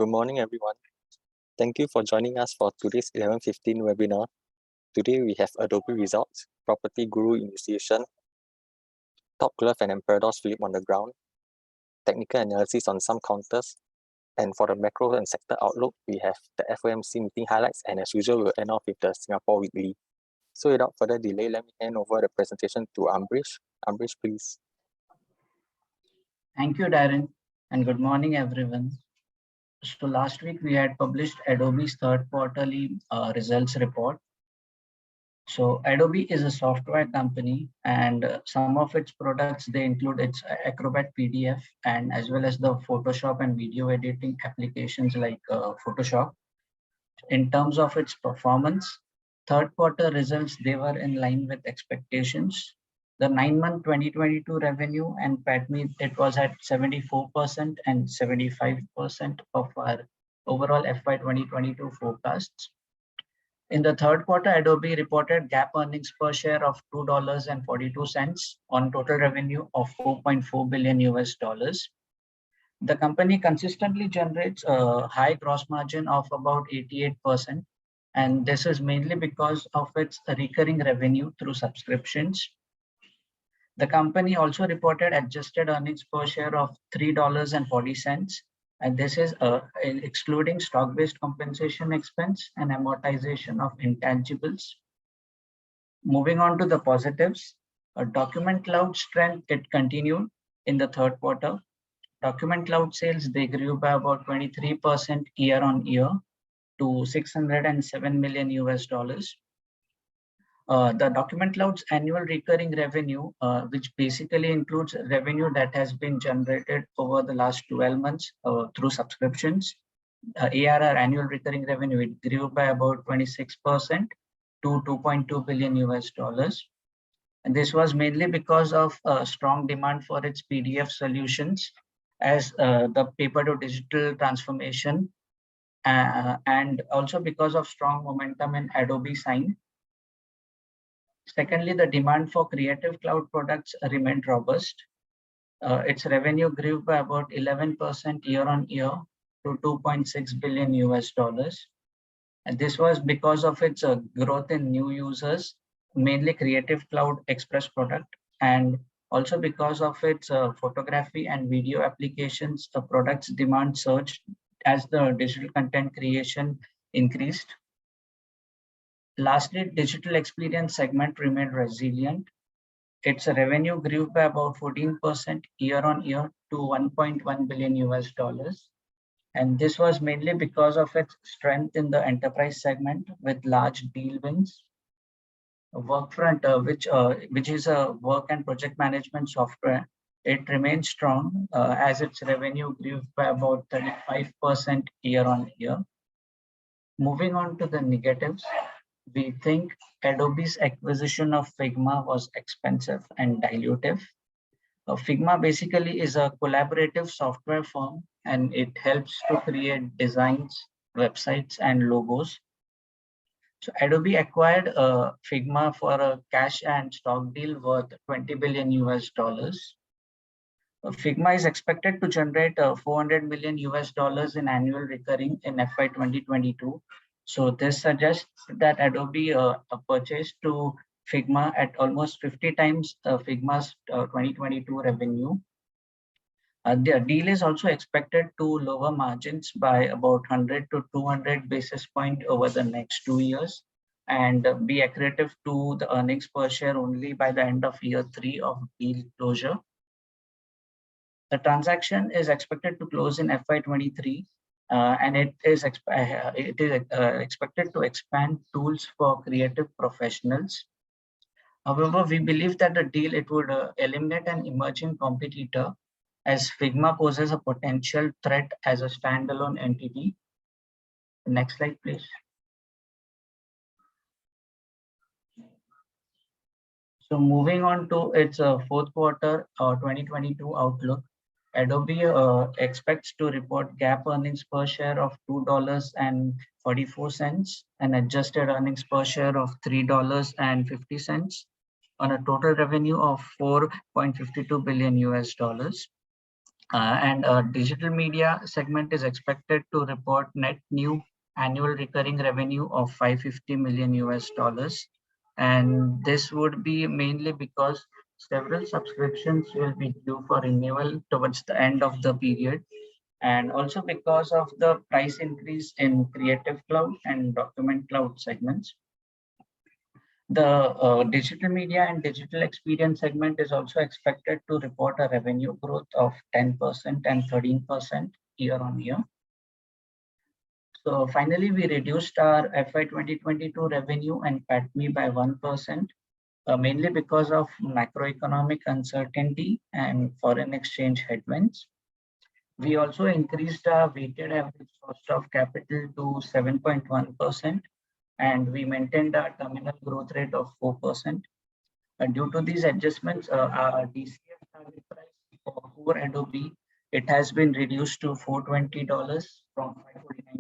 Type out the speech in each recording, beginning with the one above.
Good morning, everyone. Thank you for joining us for today's 11:15 webinar. Today we have Adobe results, PropertyGuru initiation, top glove and Emperador's Phillip on the ground, technical analysis on some counters, and for the macro and sector outlook, we have the FOMC meeting highlights, and as usual, we'll end off with the Singapore Weekly. So without further delay, let me hand over the presentation to Ambrish. Ambrish, please. Thank you, Darren, and good morning, everyone. So last week we had published Adobe's third quarterly results report. So Adobe is a software company, and some of its products, they include its Acrobat PDF and as well as the Photoshop and video editing applications like Photoshop. In terms of its performance, third quarter results, they were in line with expectations. The 9-month 2022 revenue and PATMI, it was at 74% and 75% of our overall FY 2022 forecasts. In the third quarter, Adobe reported GAAP earnings per share of $2.42 on total revenue of $4.4 billion. The company consistently generates a high gross margin of about 88%, and this is mainly because of its recurring revenue through subscriptions. The company also reported adjusted earnings per share of $3.40, and this is excluding stock-based compensation expense and amortization of intangibles. Moving on to the positives, Document Cloud strength, it continued in the third quarter. Document Cloud sales, they grew by about 23% year on year to $607 million. The Document Cloud's annual recurring revenue, which basically includes revenue that has been generated over the last 12 months through subscriptions. ARR, annual recurring revenue, it grew by about 26% to $2.2 billion. And this was mainly because of strong demand for its PDF solutions as the paper to digital transformation, and also because of strong momentum in Adobe Sign. Secondly, the demand for Creative Cloud products remained robust. Its revenue grew by about 11% year on year to $2.6 billion. And this was because of its growth in new users, mainly Creative Cloud Express product, and also because of its photography and video applications, the product's demand surged as the digital content creation increased. Lastly, digital experience segment remained resilient. Its revenue grew by about 14% year on year to $1.1 billion. And this was mainly because of its strength in the enterprise segment with large deal wins. Workfront, which is a work and project management software, it remains strong as its revenue grew by about 35% year on year. Moving on to the negatives, we think Adobe's acquisition of Figma was expensive and dilutive. Figma basically is a collaborative software firm, and it helps to create designs, websites, and logos. So Adobe acquired Figma for a cash and stock deal worth $20 billion. Figma is expected to generate $400 million in annual recurring in FY 2022. So this suggests that Adobe purchased to Figma at almost 50 times Figma's 2022 revenue. The deal is also expected to lower margins by about 100 to 200 basis points over the next 2 years and be accretive to the earnings per share only by the end of year 3 of deal closure. The transaction is expected to close in FY 23. And it is expected to expand tools for creative professionals. However, we believe that the deal, it would eliminate an emerging competitor as Figma poses a potential threat as a standalone entity. Next slide, please. So moving on to its fourth quarter 2022 outlook, Adobe expects to report GAAP earnings per share of $2.44 and adjusted earnings per share of $3.50 on a total revenue of $4.52 billion. And digital media segment is expected to report net new annual recurring revenue of 550 million US dollars. And this would be mainly because several subscriptions will be due for renewal towards the end of the period. And also because of the price increase in Creative Cloud and Document Cloud segments. The digital media and digital experience segment is also expected to report a revenue growth of 10% and 13% year on year. So finally, we reduced our FY 2022 revenue and PATMI by 1%, mainly because of macroeconomic uncertainty and foreign exchange headwinds. We also increased our weighted average cost of capital to 7.1%, and we maintained our terminal growth rate of 4%. Due to these adjustments, our DCF target price for core Adobe, it has been reduced to $420 from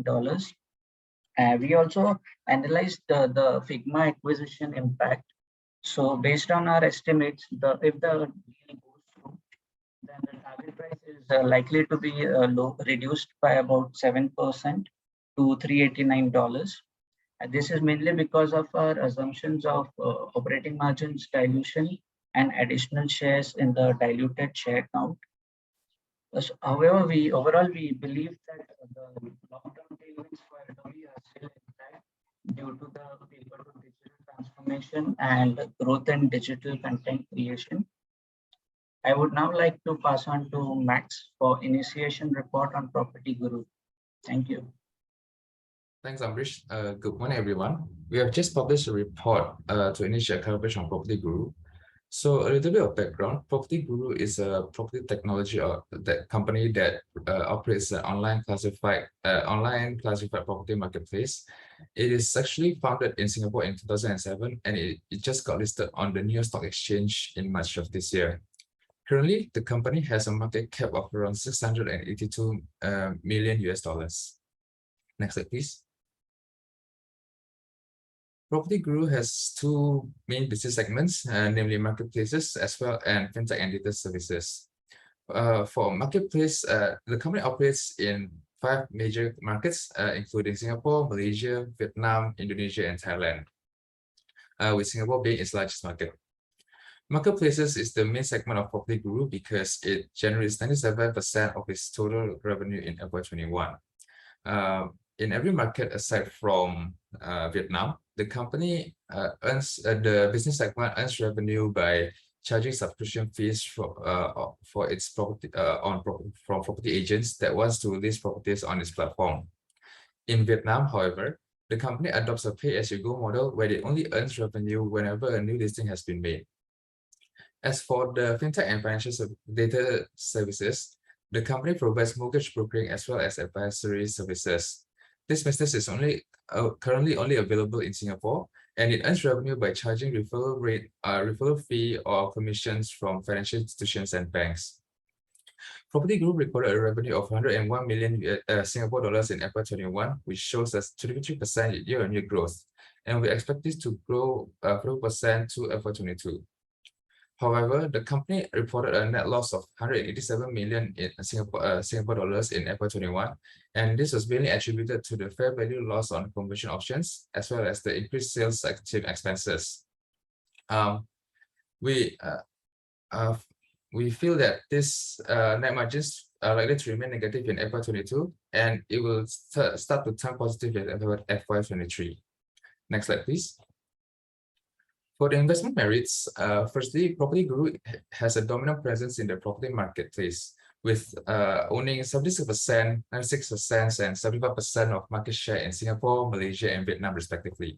$549. We also analyzed the Figma acquisition impact. So based on our estimates, if the deal goes through, then the target price is likely to be reduced by about 7% to $389. And this is mainly because of our assumptions of operating margins dilution and additional shares in the diluted share count. However, overall we believe that the long-term tailwinds for Adobe are still intact due to the paper to digital transformation and growth in digital content creation. I would now like to pass on to Max for initiation report on PropertyGuru. Thank you. Thanks, Ambrish. Good morning, everyone. We have just published a report to initiate collaboration on PropertyGuru. So a little bit of background. PropertyGuru is a property technology company that operates an online classified property marketplace. It is actually founded in Singapore in 2007, and it just got listed on the New York Stock Exchange in March of this year. Currently, the company has a market cap of around 682 million US dollars. Next slide, please. PropertyGuru has two main business segments, namely marketplaces as well and fintech and data services. For marketplace, the company operates in 5 major markets, including Singapore, Malaysia, Vietnam, Indonesia, and Thailand, with Singapore being its largest market. Marketplaces is the main segment of PropertyGuru because it generates 97% of its total revenue in FY21. In every market aside from Vietnam, the company the business segment earns revenue by charging subscription fees for its property from property agents that wants to list properties on its platform. In Vietnam, however, the company adopts a pay-as-you-go model where it only earns revenue whenever a new listing has been made. As for the fintech and financial data services, the company provides mortgage brokering as well as advisory services. This business is currently only available in Singapore, and it earns revenue by charging referral fee or commissions from financial institutions and banks. PropertyGuru recorded a revenue of 101 million Singapore dollars in FY21, which shows a 23% year-on-year growth, and we expect this to grow 4% to FY22. However, the company reported a net loss of 187 million in Singapore dollars in FY21, and this was mainly attributed to the fair value loss on conversion options, as well as the increased sales active expenses. We feel that this net margins are likely to remain negative in FY22, and it will start to turn positive in FY23. Next slide, please. For the investment merits, firstly, PropertyGuru has a dominant presence in the property marketplace, with owning 76%, 96%, and 75% of market share in Singapore, Malaysia, and Vietnam, respectively.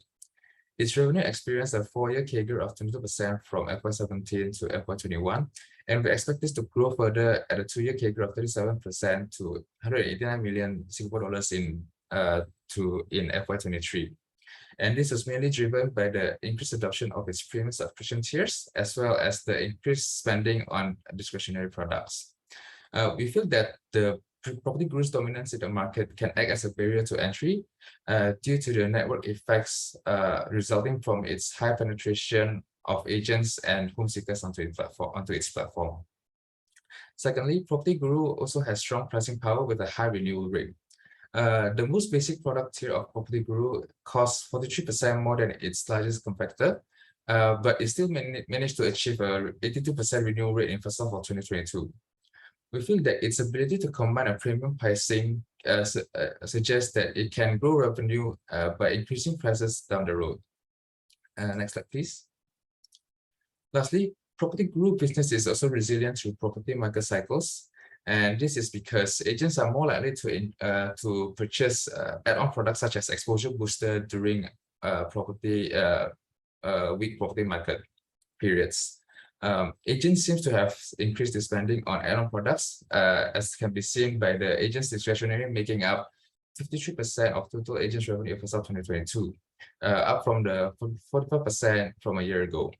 Its revenue experienced a 4-year CAGR of 22% from FY17 to FY21, and we expect this to grow further at a 2-year CAGR of 37% to 189 million Singapore dollars in FY23. And this is mainly driven by the increased adoption of its premium subscription tiers, as well as the increased spending on discretionary products. We feel that the PropertyGuru's dominance in the market can act as a barrier to entry due to the network effects resulting from its high penetration of agents and home seekers onto its platform. Secondly, PropertyGuru also has strong pricing power with a high renewal rate. The most basic product tier of PropertyGuru costs 43% more than its largest competitor, but it still managed to achieve a 82% renewal rate in first half of 2022. We feel that its ability to combine a premium pricing suggests that it can grow revenue by increasing prices down the road. Next slide, please. Lastly, PropertyGuru business is also resilient to property market cycles. And this is because agents are more likely to purchase add-on products such as exposure booster during weak property market periods. Agents seem to have increased their spending on add-on products, as can be seen by the agents discretionary making up 53% of total agents revenue for 2022, up from the 45% from a year ago.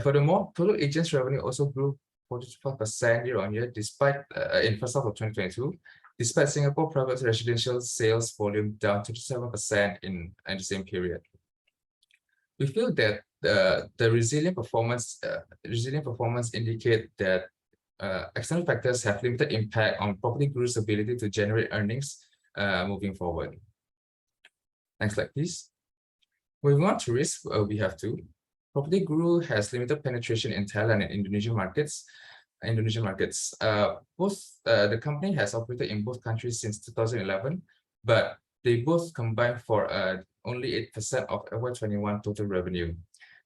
Furthermore, total agents revenue also grew 45% year-on-year despite in first half of 2022, despite Singapore private residential sales volume down 27% in the same period. We feel that the resilient performance indicate that external factors have limited impact on PropertyGuru's ability to generate earnings moving forward. Next slide, please. Moving on to risk, we have two. PropertyGuru has limited penetration in Thailand and Indonesian markets. The company has operated in both countries since 2011, but they both combine for only 8% of FY21 total revenue.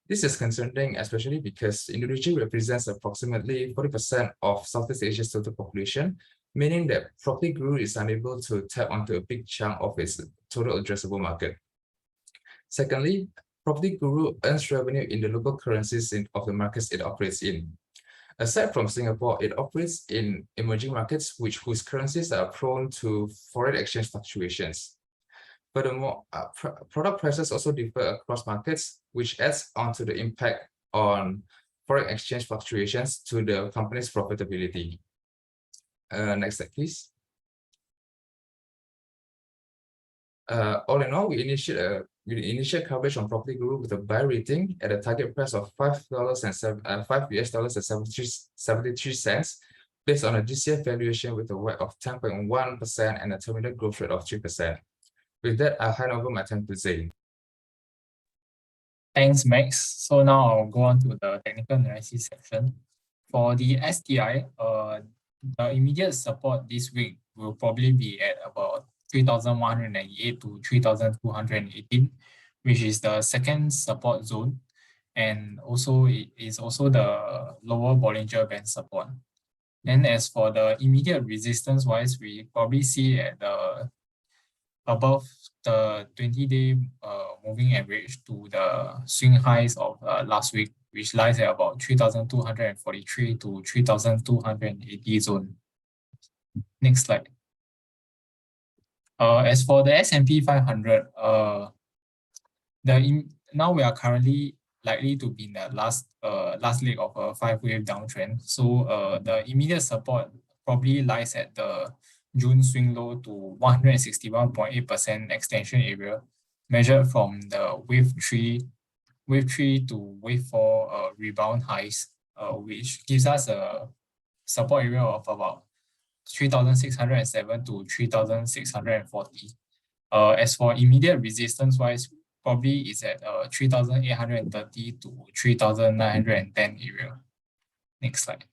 This is concerning, especially because Indonesia represents approximately 40% of Southeast Asia's total population, meaning that PropertyGuru is unable to tap onto a big chunk of its total addressable market. Secondly, PropertyGuru earns revenue in the local currencies of the markets it operates in. Aside from Singapore, it operates in emerging markets whose currencies are prone to foreign exchange fluctuations. Furthermore, product prices also differ across markets, which adds on to the impact on foreign exchange fluctuations to the company's profitability. Next slide, please. All in all, we initiate coverage on PropertyGuru with a buy rating at a target price of $5.73 based on a DCF valuation with a WACC of 10.1% and a terminal growth rate of 3%. With that, I'll hand over my time to Zain. Thanks, Max. So now I'll go on to the technical analysis section. For the STI, the immediate support this week will probably be at about 3,198 to 3,218, which is the second support zone, and also it is also the lower Bollinger Band support. And as for the immediate resistance wise, we probably see at the above the 20-day moving average to the swing highs of last week, which lies at about 3,243 to 3,280 zone. Next slide. As for the S&P 500, now we are currently likely to be in the last leg of a 5-wave downtrend. So the immediate support probably lies at the June swing low to 161.8% extension area, measured from the wave 3 to wave 4 rebound highs, which gives us a support area of about 3,607 to 3,640. As for immediate resistance wise, probably is at 3,830 to 3,910 area. Next slide.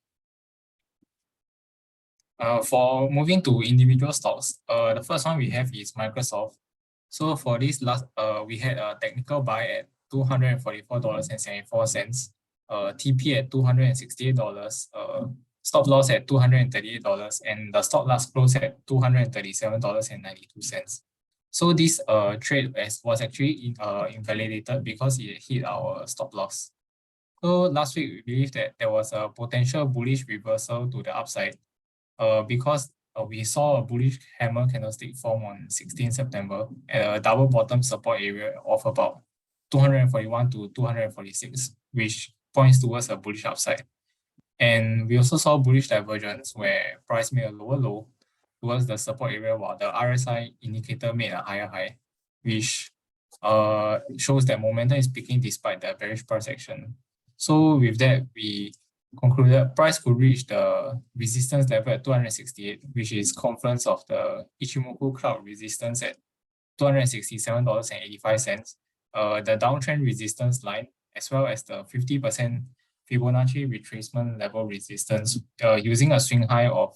For moving to individual stocks, the first one we have is Microsoft. So for this last, we had a technical buy at $244.74, TP at $268, stop loss at $238, and the stop loss close at $237.92. So this trade was actually invalidated because it hit our stop loss. So last week we believe that there was a potential bullish reversal to the upside, because we saw a bullish hammer candlestick form on 16 September at a double bottom support area of about 241 to 246, which points towards a bullish upside. And we also saw bullish divergence where price made a lower low towards the support area while the RSI indicator made a higher high, which shows that momentum is peaking despite the bearish price action. So with that, we concluded price could reach the resistance level at 268, which is confluence of the Ichimoku cloud resistance at $267.85, the downtrend resistance line, as well as the 50% Fibonacci retracement level resistance, using a swing high of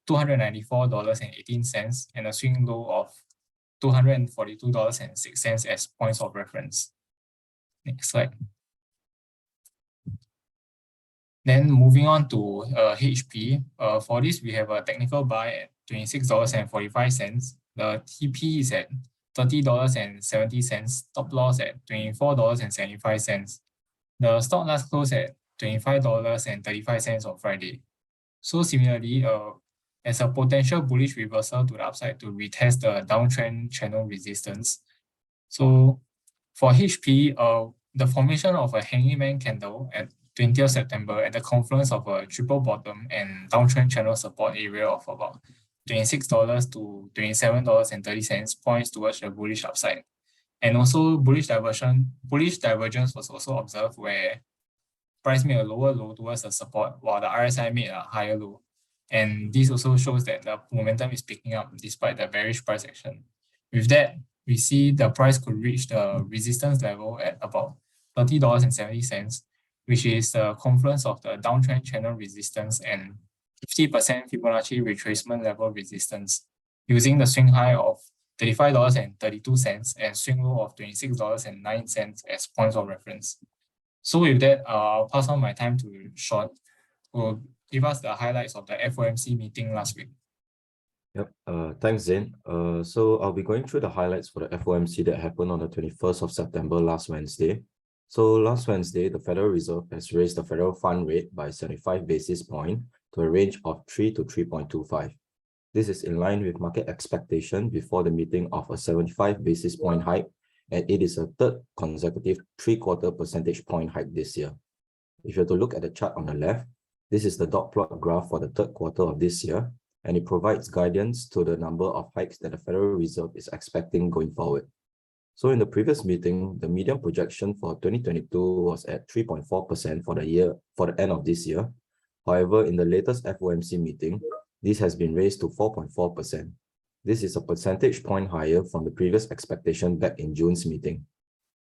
$294.18 and a swing low of $242.06 as points of reference. Next slide. Then moving on to HP, for this we have a technical buy at $26.45. The TP is at $30.70, stop loss at $24.75. The stop loss closed at $25.35 on Friday. So similarly, as a potential bullish reversal to the upside to retest the downtrend channel resistance. So for HP, the formation of a hanging man candle at 20th September at the confluence of a triple bottom and downtrend channel support area of about $26 to $27.30 points towards the bullish upside. And also bullish divergence was also observed where price made a lower low towards the support while the RSI made a higher low. And this also shows that the momentum is picking up despite the bearish price action. With that, we see the price could reach the resistance level at about $30.70, which is the confluence of the downtrend channel resistance and 50% Fibonacci retracement level resistance, using the swing high of $35.32 and swing low of $26.09 as points of reference. So with that, I'll pass on my time to Sean, who will give us the highlights of the FOMC meeting last week. Yep. Thanks, Zain. So I'll be going through the highlights for the FOMC that happened on the 21st of September last Wednesday. So last Wednesday, the Federal Reserve has raised the federal fund rate by 75 basis points to a range of 3 to 3.25. This is in line with market expectation before the meeting of a 75 basis point hike, and it is a third consecutive 3/4 percentage point hike this year. If you have to look at the chart on the left, this is the dot plot graph for the third quarter of this year, and it provides guidance to the number of hikes that the Federal Reserve is expecting going forward. So in the previous meeting, the median projection for 2022 was at 3.4% for the end of this year. However, in the latest FOMC meeting, this has been raised to 4.4%. This is a percentage point higher from the previous expectation back in June's meeting.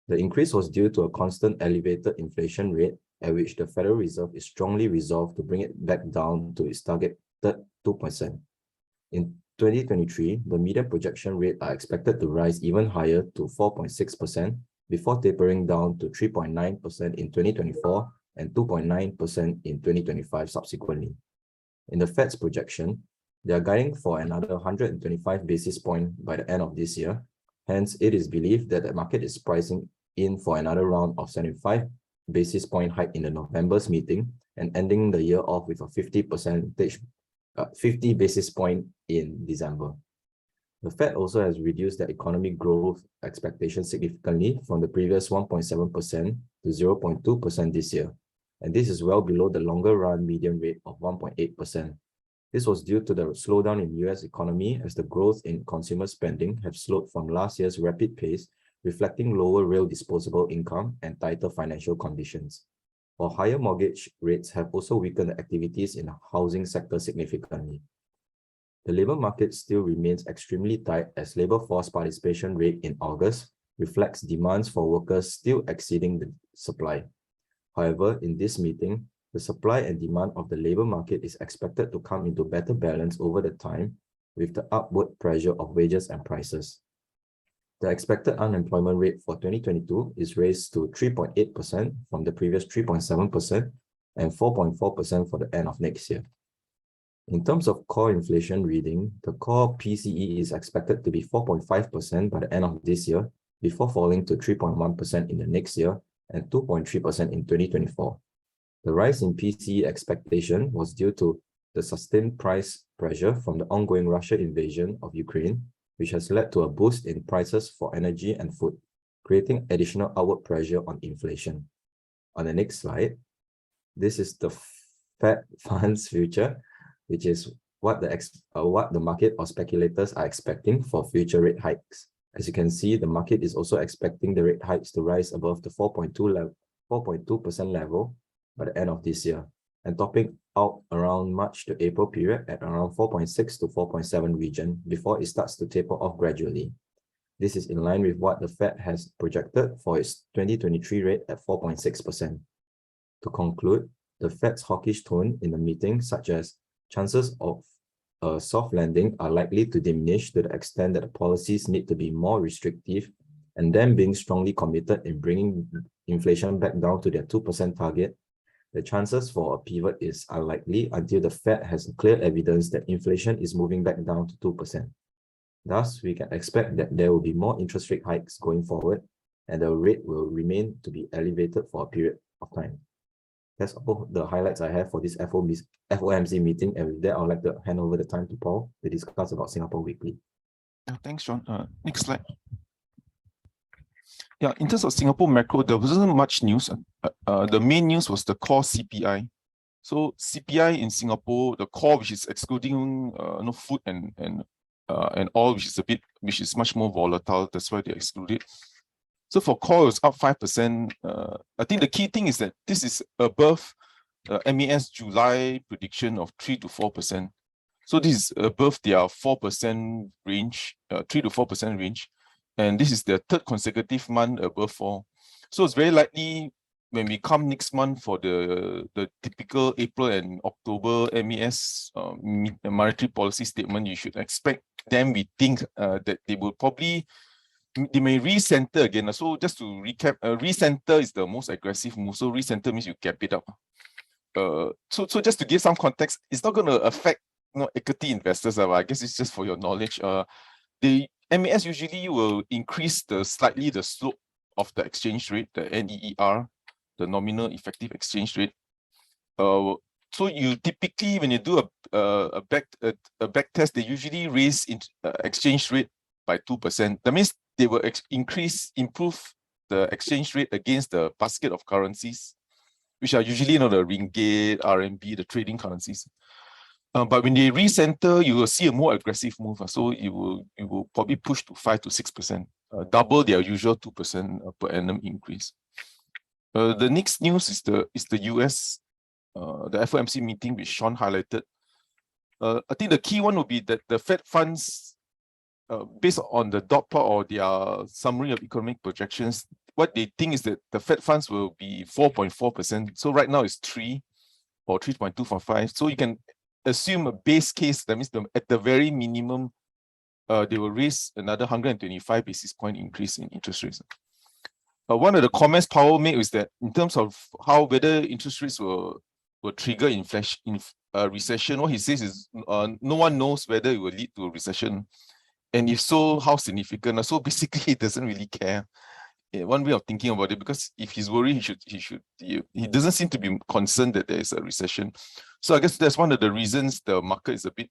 The increase was due to a constant elevated inflation rate at which the Federal Reserve is strongly resolved to bring it back down to its targeted 2%. In 2023, the median projection rate are expected to rise even higher to 4.6% before tapering down to 3.9% in 2024 and 2.9% in 2025 subsequently. In the Fed's projection, they are guiding for another 125 basis points by the end of this year. Hence, it is believed that the market is pricing in for another round of 75 basis point hike in the November's meeting and ending the year off with a 50 basis point in December. The Fed also has reduced their economic growth expectations significantly from the previous 1.7% to 0.2% this year, and this is well below the longer run median rate of 1.8%. This was due to the slowdown in US economy as the growth in consumer spending have slowed from last year's rapid pace, reflecting lower real disposable income and tighter financial conditions. While higher mortgage rates have also weakened the activities in the housing sector significantly. The labor market still remains extremely tight as labor force participation rate in August reflects demands for workers still exceeding the supply. However, in this meeting, the supply and demand of the labor market is expected to come into better balance over the time with the upward pressure of wages and prices. The expected unemployment rate for 2022 is raised to 3.8% from the previous 3.7% and 4.4% for the end of next year. In terms of core inflation reading, the core PCE is expected to be 4.5% by the end of this year before falling to 3.1% in the next year and 2.3% in 2024. The rise in PCE expectation was due to the sustained price pressure from the ongoing Russian invasion of Ukraine, which has led to a boost in prices for energy and food, creating additional upward pressure on inflation. On the next slide, this is the Fed funds future, which is what the market or speculators are expecting for future rate hikes. As you can see, the market is also expecting the rate hikes to rise above the 4.2% level by the end of this year. and topping out around March to April period at around 4.6 to 4.7 region before it starts to taper off gradually. This is in line with what the Fed has projected for its 2023 rate at 4.6%. To conclude, the Fed's hawkish tone in the meeting, such as chances of a soft landing, are likely to diminish to the extent that the policies need to be more restrictive, and them being strongly committed in bringing inflation back down to their 2% target. The chances for a pivot is unlikely until the Fed has clear evidence that inflation is moving back down to 2%. Thus, we can expect that there will be more interest rate hikes going forward, and the rate will remain to be elevated for a period of time. That's all the highlights I have for this FOMC meeting, and with that, I'd like to hand over the time to Paul to discuss about Singapore Weekly. Yeah, thanks, John. Next slide. Yeah, in terms of Singapore macro, there wasn't much news. The main news was the core CPI. So CPI in Singapore, the core, which is excluding food and oil, which is much more volatile. That's why they exclude it. So for core, it was up 5%. I think the key thing is that this is above MAS July prediction of 3 to 4%. So this is above their 4% range, 3 to 4% range. And this is the third consecutive month above 4. So it's very likely when we come next month for the typical April and October MAS monetary policy statement, you should expect them, we think that they will probably, they may recenter again. So just to recap, recenter is the most aggressive move. So recenter means you cap it up. So just to give some context, it's not going to affect equity investors. I guess it's just for your knowledge. The MAS usually will increase slightly the slope of the exchange rate, the NEER, the nominal effective exchange rate. So you typically, when you do a back test, they usually raise exchange rate by 2%. That means they will improve the exchange rate against the basket of currencies, which are usually the ringgit, RMB, the trading currencies. But when they recenter, you will see a more aggressive move. So you will probably push to 5 to 6%, double their usual 2% per annum increase. The next news is the US, the FOMC meeting, which Sean highlighted. I think the key one will be that the Fed funds, based on the dot plot or their summary of economic projections, what they think is that the Fed funds will be 4.4%. So right now it's 3 or 3.245. So you can assume a base case, that means at the very minimum, they will raise another 125 basis point increase in interest rates. One of the comments Powell made is that in terms of whether interest rates will trigger inflation, recession, what he says is no one knows whether it will lead to a recession, and if so, how significant. So basically, he doesn't really care. One way of thinking about it, because if he's worried, he doesn't seem to be concerned that there is a recession. So I guess that's one of the reasons the market is a bit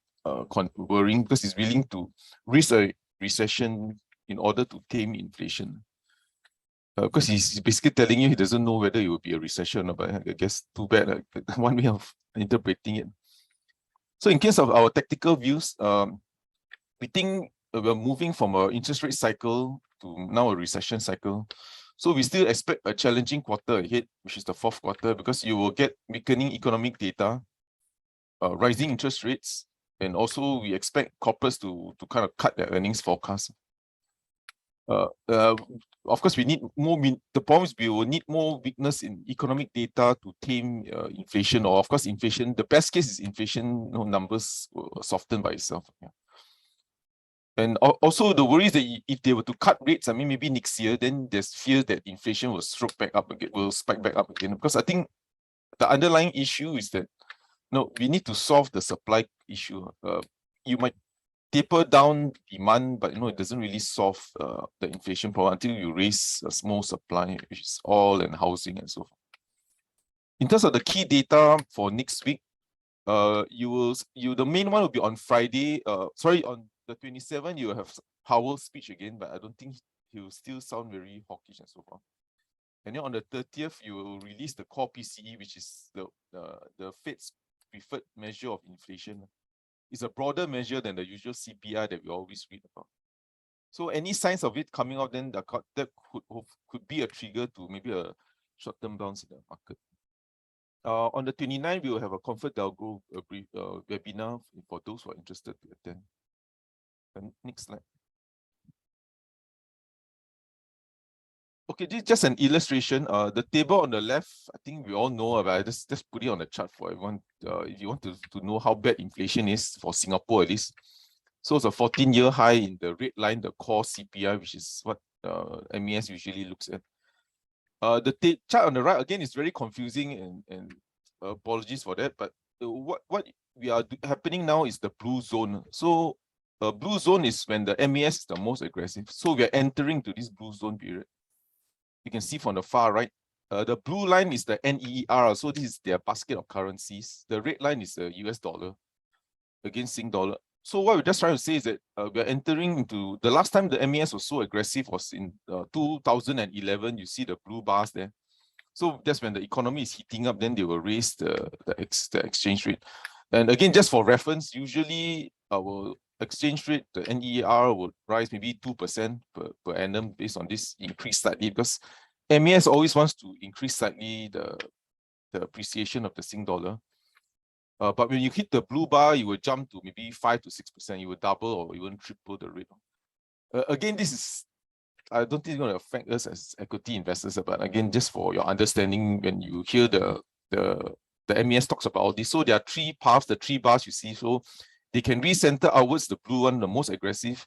worrying, because he's willing to risk a recession in order to tame inflation. Because he's basically telling you he doesn't know whether it will be a recession, but I guess too bad, one way of interpreting it. So in case of our tactical views, we think we're moving from an interest rate cycle to now a recession cycle. So we still expect a challenging quarter ahead, which is the fourth quarter, because you will get weakening economic data, rising interest rates, and also we expect corporates to kind of cut their earnings forecast. Of course, we need more. The problem is we will need more weakness in economic data to tame inflation, or of course, inflation. The best case is inflation numbers will soften by itself. Yeah. And also the worry is that if they were to cut rates, I mean, maybe next year, then there's fear that inflation will spike back up again. Because I think the underlying issue is that we need to solve the supply issue. You might taper down demand, but it doesn't really solve the inflation problem until you raise a small supply, which is oil and housing and so forth. In terms of the key data for next week, the main one will be on Friday. On the 27th, you will have Powell's speech again, but I don't think he will still sound very hawkish and so forth. And then on the 30th, you will release the core PCE, which is the Fed's preferred measure of inflation. It's a broader measure than the usual CPI that we always read about. So any signs of it coming out, then that could be a trigger to maybe a short-term bounce in the market. On the 29th, we will have a ComfortDelGro brief webinar for those who are interested to attend. Next slide. Okay, this is just an illustration. The table on the left, I think we all know about it. Just put it on the chart for everyone. If you want to know how bad inflation is for Singapore at least. So it's a 14-year high in the red line, the core CPI, which is what MES usually looks at. The chart on the right, again, is very confusing and apologies for that. But what we are happening now is the blue zone. So blue zone is when the MES is the most aggressive. So we are entering to this blue zone period. You can see from the far right, the blue line is the NEER. So this is their basket of currencies. The red line is the US dollar against Sing dollar. So what we're just trying to say is that we're entering into the last time the MES was so aggressive was in 2011. You see the blue bars there. So that's when the economy is heating up, then they will raise the exchange rate. And again, just for reference, usually our exchange rate, the NER, will rise maybe 2% per annum based on this increase slightly, because MES always wants to increase slightly the appreciation of the Sing dollar. But when you hit the blue bar, you will jump to maybe 5 to 6%. You will double or even triple the rate. Again, this is, I don't think it's going to affect us as equity investors, but again, just for your understanding, when you hear the MES talks about all this, so there are three paths, the three bars you see. So they can recenter outwards, the blue one, the most aggressive.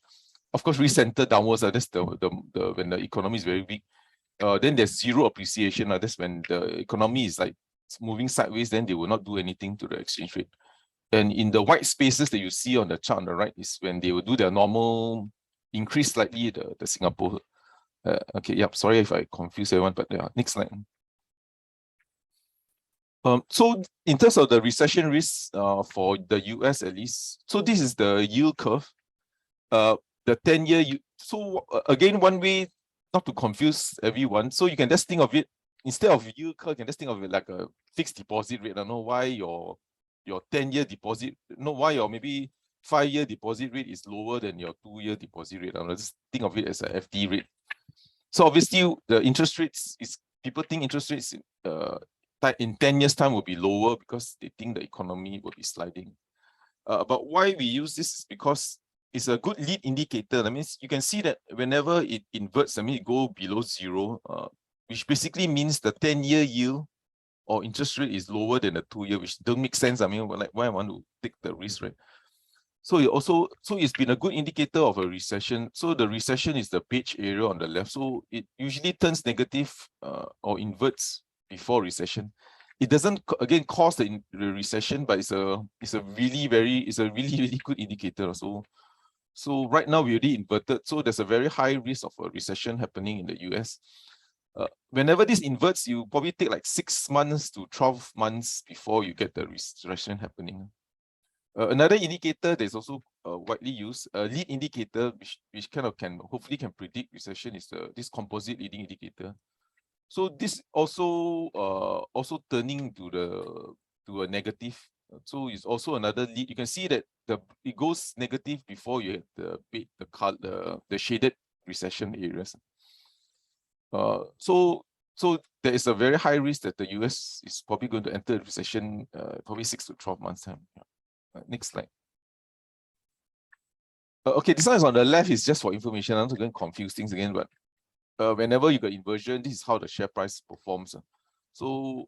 Of course, recenter downwards, that's when the economy is very weak. Then there's zero appreciation. That's when the economy is like moving sideways, then they will not do anything to the exchange rate. And in the white spaces that you see on the chart on the right is when they will do their normal increase slightly the Singapore. Okay, yeah, sorry if I confuse everyone, but yeah, next slide. So in terms of the recession risk for the US at least, so this is the yield curve. The 10-year, so again, one way not to confuse everyone, so you can just think of it, instead of yield curve, you can just think of it like a fixed deposit rate. I don't know why your 10-year deposit, why your maybe 5-year deposit rate is lower than your 2-year deposit rate. I'll just think of it as a FD rate. So obviously the interest rates is, people think interest rates in 10 years time will be lower because they think the economy will be sliding. But why we use this is because it's a good lead indicator. That means you can see that whenever it inverts, I mean, it go below zero, which basically means the 10-year yield or interest rate is lower than the 2-year, which don't make sense. I mean, like, why I want to take the risk, right? So it's been a good indicator of a recession. So the recession is the page area on the left. So it usually turns negative or inverts before recession. It doesn't again cause the recession, but it's a really good indicator. So right now we already inverted. So there's a very high risk of a recession happening in the US. Whenever this inverts, you probably take like 6 months to 12 months before you get the recession happening. Another indicator that's also widely used, a lead indicator, which kind of hopefully can predict recession, is this composite leading indicator. So this also turning to a negative. So it's also another lead. You can see that it goes negative before you hit the shaded recession areas. So there is a very high risk that the US is probably going to enter recession probably 6 to 12 months time. Yeah. Next slide. Okay, this one is on the left, is just for information. I'm not going to confuse things again, but whenever you got inversion, this is how the share price performs. So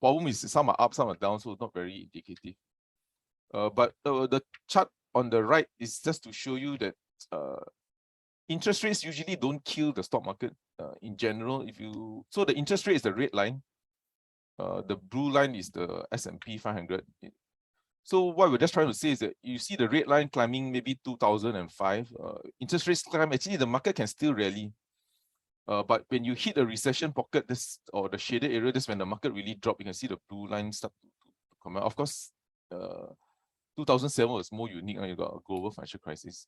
problem is some are up, some are down, so it's not very indicative. But the chart on the right is just to show you that interest rates usually don't kill the stock market in general. So the interest rate is the red line. The blue line is the S&P 500. So what we're just trying to say is that you see the red line climbing maybe 2005. Interest rates climb, actually the market can still rally. But when you hit a recession pocket, or the shaded area, that's when the market really dropped. You can see the blue line start to come out. Of course, 2007 was more unique. You got a global financial crisis.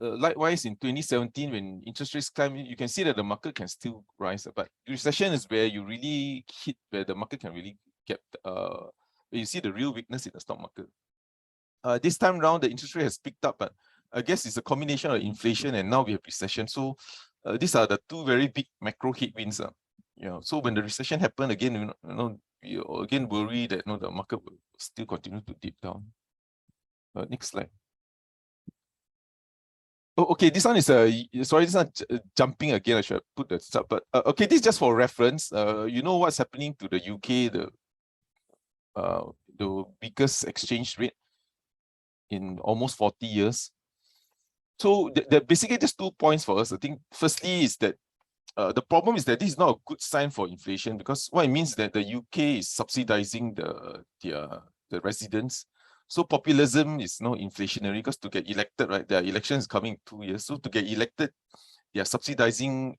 Likewise, in 2017, when interest rates climb, you can see that the market can still rise. But recession is where you really hit, where the market can really get, you see the real weakness in the stock market. This time around, the interest rate has picked up, but I guess it's a combination of inflation and now we have recession. So these are the two very big macro headwinds. So when the recession happened again, we again worry that the market will still continue to dip down. Next slide. Oh, okay, this one is sorry, this one jumping again. I should have put the stuff, but okay, this is just for reference. You know what's happening to the UK, the biggest exchange rate in almost 40 years. So there basically just 2 points for us. I think firstly is that the problem is that this is not a good sign for inflation, because what it means is that the UK is subsidizing the residents. So populism is not inflationary, because to get elected, right, their election is coming in 2 years. So to get elected, they are subsidizing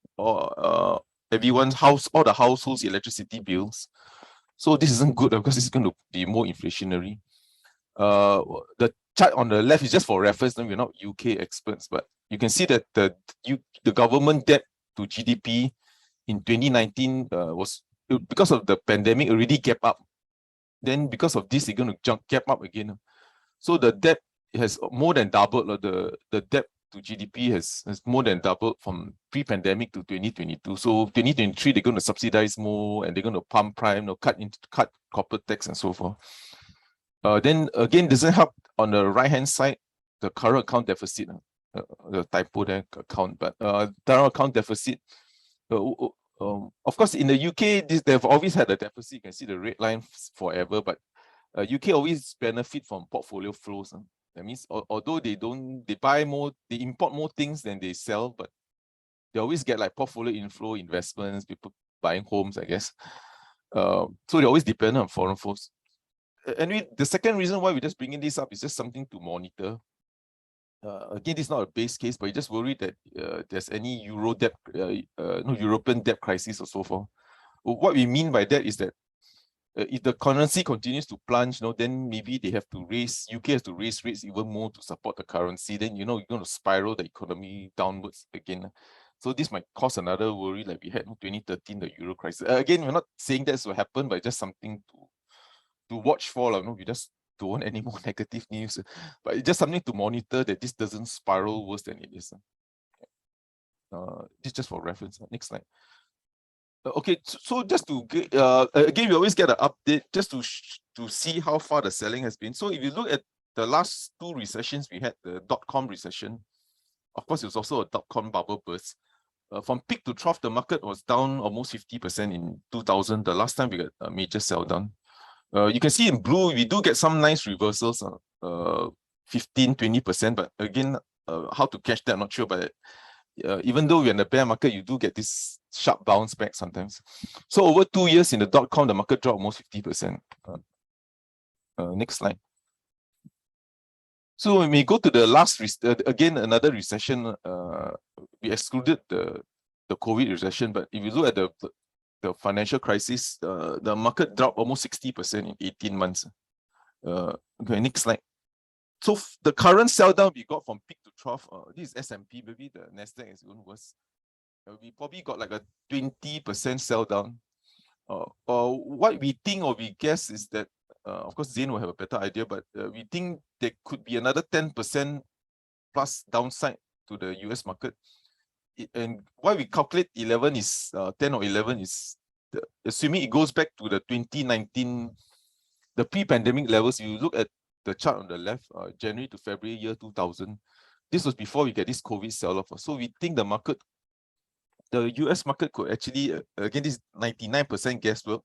everyone's house, all the households' electricity bills. So this isn't good because it's going to be more inflationary. The chart on the left is just for reference, and we're not UK experts, but you can see that the government debt to GDP in 2019 was, because of the pandemic, already gap up. Then because of this, they're going to gap up again. So the debt has more than doubled. The debt to GDP has more than doubled from pre-pandemic to 2022. So 2023, they're going to subsidize more, and they're going to pump prime, cut corporate tax and so forth. Then again, doesn't help on the right-hand side, the current account deficit, the typo there, account, but current account deficit. Of course, in the UK, they've always had a deficit. You can see the red line forever, but UK always benefit from portfolio flows. That means, although they buy more, they import more things than they sell, but they always get like portfolio inflow, investments, people buying homes, I guess. So they always depend on foreign flows. Anyway, the second reason why we're just bringing this up is just something to monitor. Again, this is not a base case, but you just worry that there's any European debt crisis or so forth. What we mean by that is that if the currency continues to plunge, then maybe they have to UK has to raise rates even more to support the currency. Then, you're going to spiral the economy downwards again. So this might cause another worry like we had in 2013, the Euro crisis. Again, we're not saying this will happen, but just something to watch for. We just don't want any more negative news, but it's just something to monitor that this doesn't spiral worse than it is. This just for reference. Next slide. Okay, so just to get, again, we always get an update just to see how far the selling has been. So if you look at the last 2 recessions, we had the dot-com recession. Of course, it was also a dot-com bubble burst. From peak to trough, the market was down almost 50% in 2000. The last time we got a major sell down. You can see in blue, we do get some nice reversals, 15-20%, but again, how to catch that, I'm not sure, but even though we're in the bear market, you do get this sharp bounce back sometimes. So over 2 years in the dot-com, the market dropped almost 50%. Next slide. So when we go to the last, again, another recession, we excluded the COVID recession, but if you look at the financial crisis, the market dropped almost 60% in 18 months. Okay, next slide. So the current sell down we got from peak to trough, this is S&P, maybe the Nasdaq is even worse. We probably got like a 20% sell down. What we think or we guess is that, of course, Zane will have a better idea, but we think there could be another 10% plus downside to the US market. And why we calculate 11 is 10 or 11 is assuming it goes back to the 2019, the pre-pandemic levels. You look at the chart on the left, January to February year 2000. This was before we get this COVID sell-off. So we think the US market could actually, again, this 99% guesswork.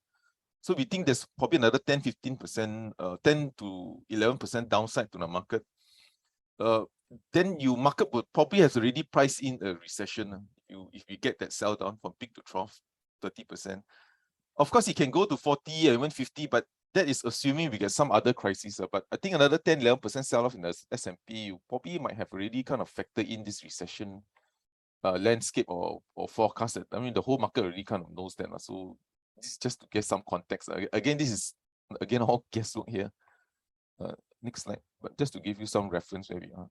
So we think there's probably another 10-15%, 10 to 11% downside to the market. Then market would probably has already priced in a recession. If you get that sell down from peak to trough, 30%. Of course, it can go to 40 and even 50, but that is assuming we get some other crisis. But I think another 10-11% sell off in the S&P, you probably might have already kind of factored in this recession landscape or forecast. I mean, the whole market already kind of knows that. So this is just to get some context. Again, this is all guesswork here. Next slide, but just to give you some reference where we are.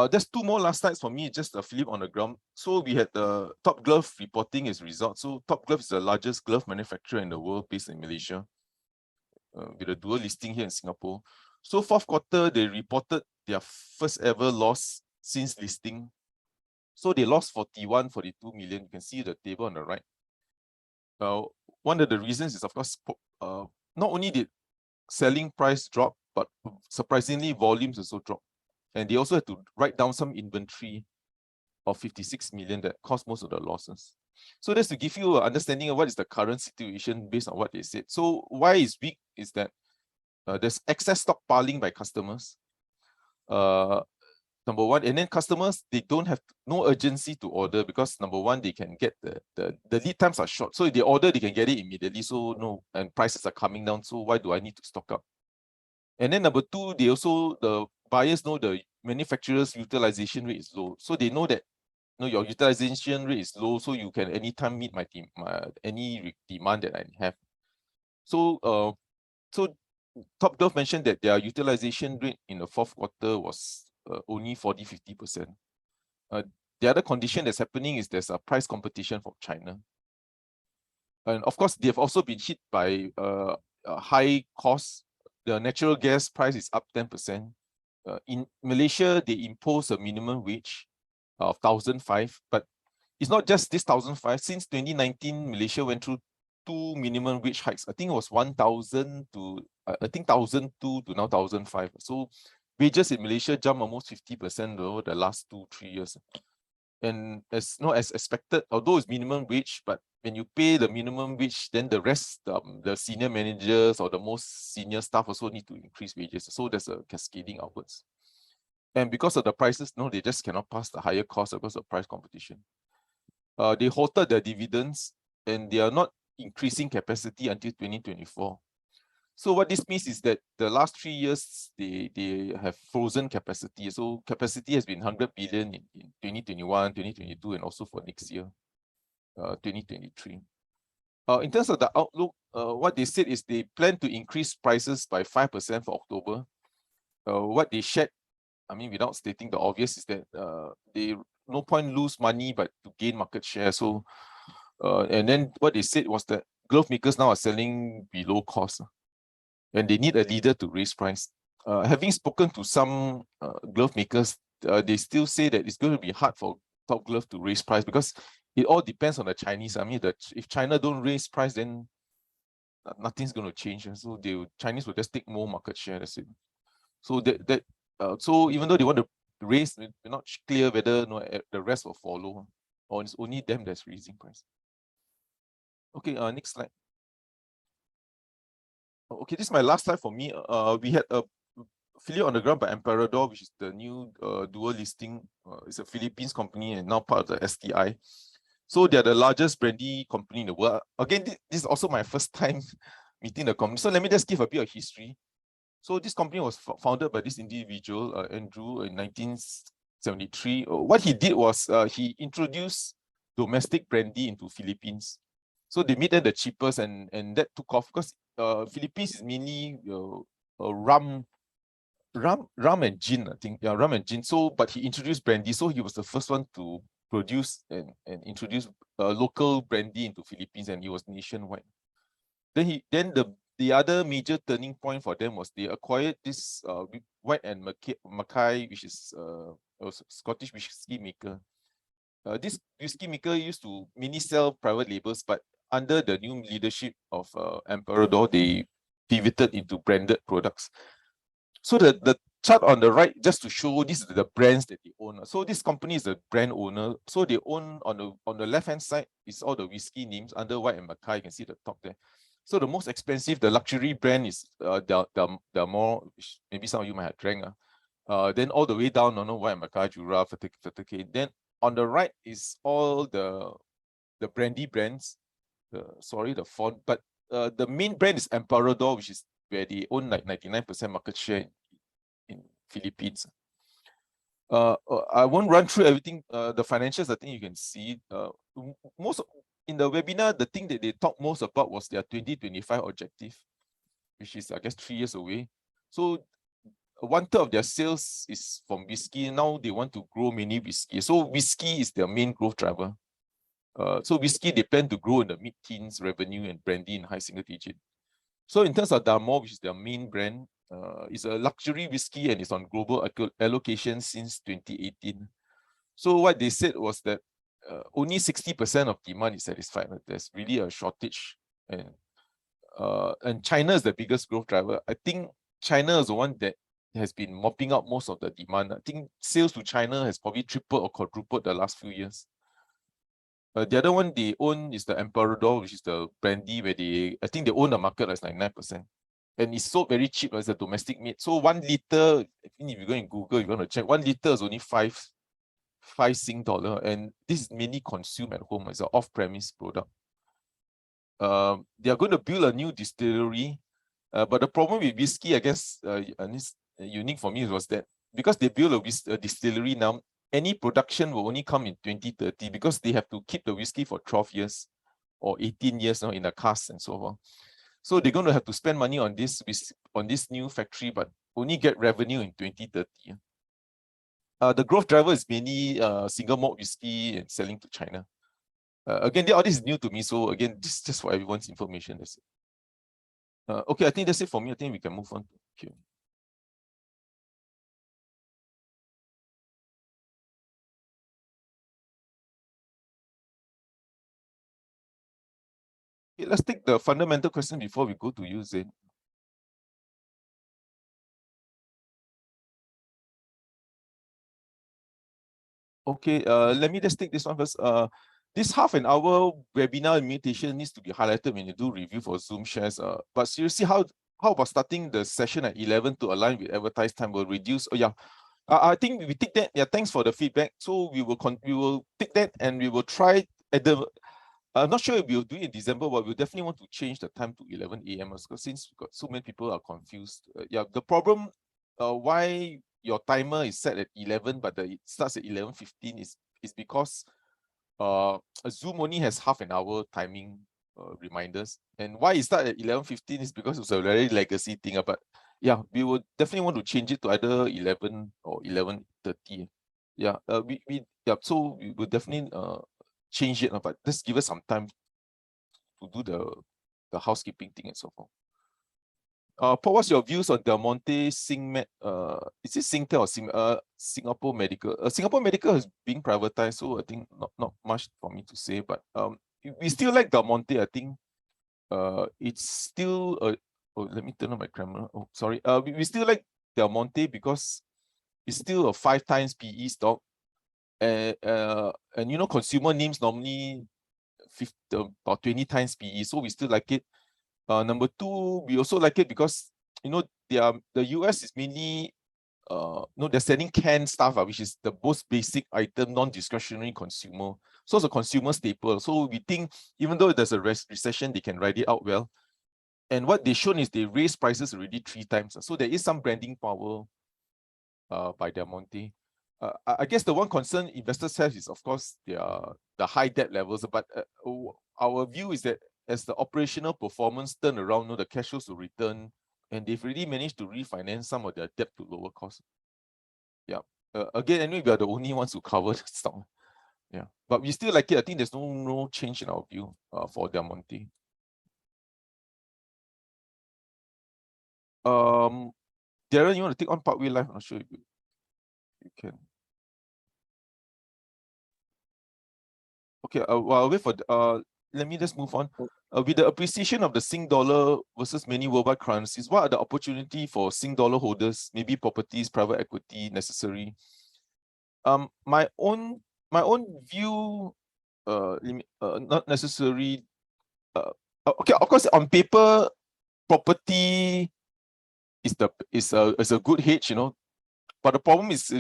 There's 2 more last slides for me, just a Phillip on the ground. So we had the Top Glove reporting its results. So Top Glove is the largest glove manufacturer in the world based in Malaysia, with a dual listing here in Singapore. So 4th quarter, they reported their first ever loss since listing. So they lost 41, 42 million. You can see the table on the right. one of the reasons is, of course, not only did selling price drop, but surprisingly, volumes also dropped. And they also had to write down some inventory of 56 million that caused most of the losses. So that's to give you an understanding of what is the current situation based on what they said. So why it's weak is that there's excess stockpiling by customers. Number one, and then customers, they don't have no urgency to order because number one, they can get the lead times are short. So if they order, they can get it immediately. So no, and prices are coming down. So why do I need to stock up? And then number two, the buyers know the manufacturer's utilization rate is low. So they know that your utilization rate is low, so you can anytime meet any demand that I have. So so Topgolf mentioned that their utilization rate in the fourth quarter was only 40-50%. The other condition that's happening is there's a price competition from China. And of course, they've also been hit by high costs. The natural gas price is up 10%. In Malaysia, they impose a minimum wage of 1,005, but it's not just this 1,005. Since 2019, Malaysia went through 2 minimum wage hikes. I think it was 1,000 to I think 1,002 to now 1,005. So wages in Malaysia jumped almost 50% over the last 2-3 years. And as expected, although it's minimum wage, but when you pay the minimum wage, then the rest, the senior managers or the most senior staff also need to increase wages. So there's a cascading outwards. And because of the prices, no, they just cannot pass the higher cost because of price competition. They halted their dividends and they are not increasing capacity until 2024. So what this means is that the last 3 years, they have frozen capacity. So capacity has been 100 billion in 2021, 2022, and also for next year, 2023. In terms of the outlook, what they said is they plan to increase prices by 5% for October. What they shared, I mean, without stating the obvious, is that they no point lose money but to gain market share. So, and then what they said was that glove makers now are selling below cost. And they need a leader to raise price. Having spoken to some glove makers, they still say that it's going to be hard for Top Glove to raise price because it all depends on the Chinese. I mean, if China don't raise price, then nothing's going to change. So Chinese will just take more market share. That's it. So so even though they want to raise, we're not clear whether the rest will follow, or it's only them that's raising price. Okay, next slide. Okay, this is my last slide for me. We had a Phillip on the ground by Emperador, which is the new dual listing. It's a Philippines company and now part of the STI. So they're the largest brandy company in the world. Again, this is also my first time meeting the company. So let me just give a bit of history. So this company was founded by this individual, Andrew, in 1973. What he did was he introduced domestic brandy into Philippines. So they made that the cheapest, and that took off because Philippines is mainly rum and gin, I think. Yeah, rum and gin. So, but he introduced brandy. So he was the first one to produce and introduce local brandy into Philippines, and he was nationwide. Then the other major turning point for them was they acquired this White and Mackay, which is a Scottish whiskey maker. This whiskey maker used to mainly sell private labels, but under the new leadership of Emperador, they pivoted into branded products. So the chart on the right, just to show this is the brands that they own. So this company is a brand owner. So they own on the left-hand side is all the whiskey names under White and Mackay. You can see the top there. So the most expensive, the luxury brand is the more, maybe some of you might have drank. Then all the way down, White and Mackay, Jura, Fertige. Then on the right is all the brandy brands. The font, but the main brand is Emperador, which is where they own like 99% market share in Philippines. I won't run through everything. The financials, I think you can see. In the webinar, the thing that they talked most about was their 2025 objective, which is, I guess, 3 years away. So 1/3 of their sales is from whiskey. Now they want to grow many whiskey. So whiskey is their main growth driver. So whiskey, they plan to grow in the mid-teens revenue and brandy in high single digit. So in terms of Damore, which is their main brand, it's a luxury whiskey and it's on global allocation since 2018. So what they said was that only 60% of demand is satisfied. There's really a shortage and China is the biggest growth driver. I think China is the one that has been mopping up most of the demand. I think sales to China has probably tripled or quadrupled the last few years. The other one they own is the Emperador, which is the brandy where I think they own the market as like 9%. And it's sold very cheap as a domestic made. So 1 liter, I think if you go in Google, you're going to check, 1 liter is only 5 Sing dollar. And this is mainly consumed at home as an off-premise product. They are going to build a new distillery. But the problem with whiskey, I guess, and it's unique for me was that because they build a distillery now, any production will only come in 2030 because they have to keep the whiskey for 12 years or 18 years now in a cask and so on. So they're going to have to spend money on this new factory, but only get revenue in 2030. The growth driver is mainly single malt whiskey and selling to China. Again, all this is new to me, so again, this is just for everyone's information. That's it. Okay, I think that's it for me. I think we can move on to Q&A. Okay, let's take the fundamental question before we go to you, Zain. Okay, let me just take this one first. This half an hour webinar invitation needs to be highlighted when you do review for Zoom shares. But seriously, how about starting the session at 11 to align with advertised time will reduce? Oh yeah, I think we take that. Yeah, thanks for the feedback. So we will take that and we will try at the. I'm not sure if we'll do it in December, but we'll definitely want to change the time to 11 a.m. because since we've got so many people are confused. Yeah, the problem why your timer is set at 11 but it starts at 11:15 is because Zoom only has half an hour timing reminders, and why it starts at 11:15 is because it's a very legacy thing. But yeah, we would definitely want to change it to either 11 or 11:30. Yeah, so we will definitely change it, but just give us some time to do the housekeeping thing and so forth. Paul, what's your views on Del Monte, SingMed? Is it Singtel or Singapore Medical? Singapore Medical is being privatized, so I think not much for me to say. But we still like Del Monte. I think it's still oh, let me turn on my camera. Oh, sorry. We still like Del Monte because it's still a 5 times PE stock. And you know, consumer names normally about 20 times PE, so we still like it. Number 2, we also like it because you know the US is mainly they're selling canned stuff, which is the most basic item, non-discretionary consumer. So it's a consumer staple. So we think even though there's a recession, they can ride it out well. And what they've shown is they raised prices already 3 times. So there is some branding power by Del Monte. I guess the one concern investors have is, of course, the high debt levels. But our view is that as the operational performance turn around, the cash flows will return, and they've really managed to refinance some of their debt to lower cost. Yeah. Again, anyway, we are the only ones who cover the stock. Yeah. But we still like it. I think there's no change in our view for Del Monte. Darren, you want to take on Parkway Life? I'm not sure if you can. Okay, while I wait for let me just move on. With the appreciation of the Sing dollar versus many worldwide currencies, what are the opportunity for Sing dollar holders, maybe properties, private equity necessary? My own view, not necessary. Okay, of course, on paper, property is a good hedge, but the problem is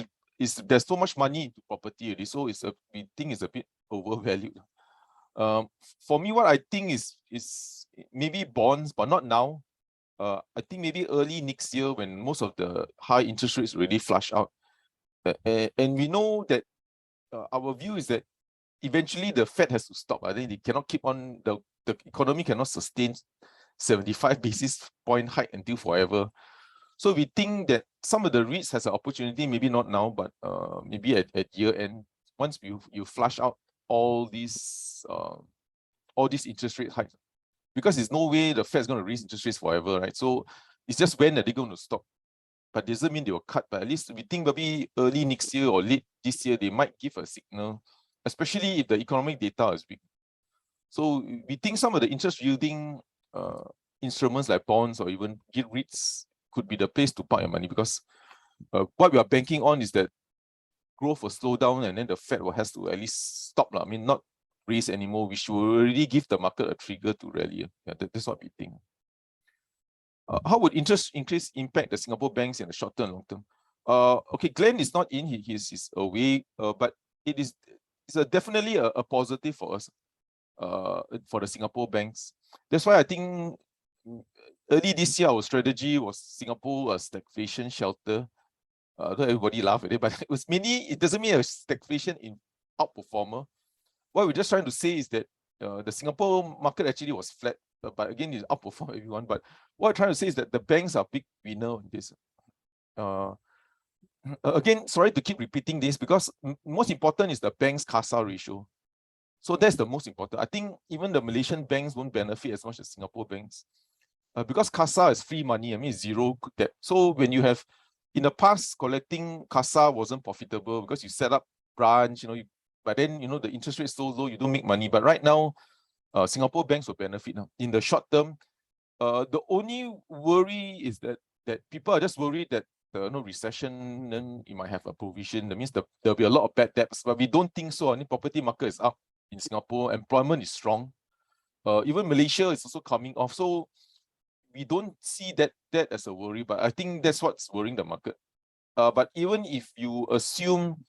there's so much money into property already, so we think it's a bit overvalued. For me, what I think is maybe bonds, but not now. I think maybe early next year when most of the high interest rates already flush out. And we know that our view is that eventually the Fed has to stop. I think they cannot keep on, the economy cannot sustain 75 basis point hike until forever. So we think that some of the REITs has an opportunity, maybe not now, but maybe at year end, once you flush out all these interest rate hikes, because there's no way the Fed's going to raise interest rates forever, right? So it's just when are they going to stop? But doesn't mean they will cut. But at least we think maybe early next year or late this year, they might give a signal, especially if the economic data is weak. So we think some of the interest yielding instruments like bonds or even REITs could be the place to park your money, because what we are banking on is that growth will slow down and then the Fed will have to at least stop. I mean, not raise anymore, which will already give the market a trigger to rally. Yeah, that's what we think. How would interest increase impact the Singapore banks in the short term and long term? Okay, Glenn is not in, he's away, but it's definitely a positive for us, for the Singapore banks. That's why I think early this year our strategy was Singapore a stagflation shelter. Everybody laugh at it, but it doesn't mean a stagflation in outperformer. What we're just trying to say is that the Singapore market actually was flat, but again, it outperformed everyone. But what I'm trying to say is that the banks are big winner in this. Again, sorry to keep repeating this, because most important is the bank's CASA ratio. So that's the most important. I think even the Malaysian banks won't benefit as much as Singapore banks, because CASA is free money. I mean, zero debt. So when you have, in the past, collecting CASA wasn't profitable because you set up branch, but then the interest rate is so low, you don't make money. But right now, Singapore banks will benefit now. In the short term, the only worry is that people are just worried that recession, then you might have a provision. That means there'll be a lot of bad debts, but we don't think so. I mean, property market is up in Singapore, employment is strong. Even Malaysia is also coming off. So we don't see that as a worry, but I think that's what's worrying the market. But even if you assume,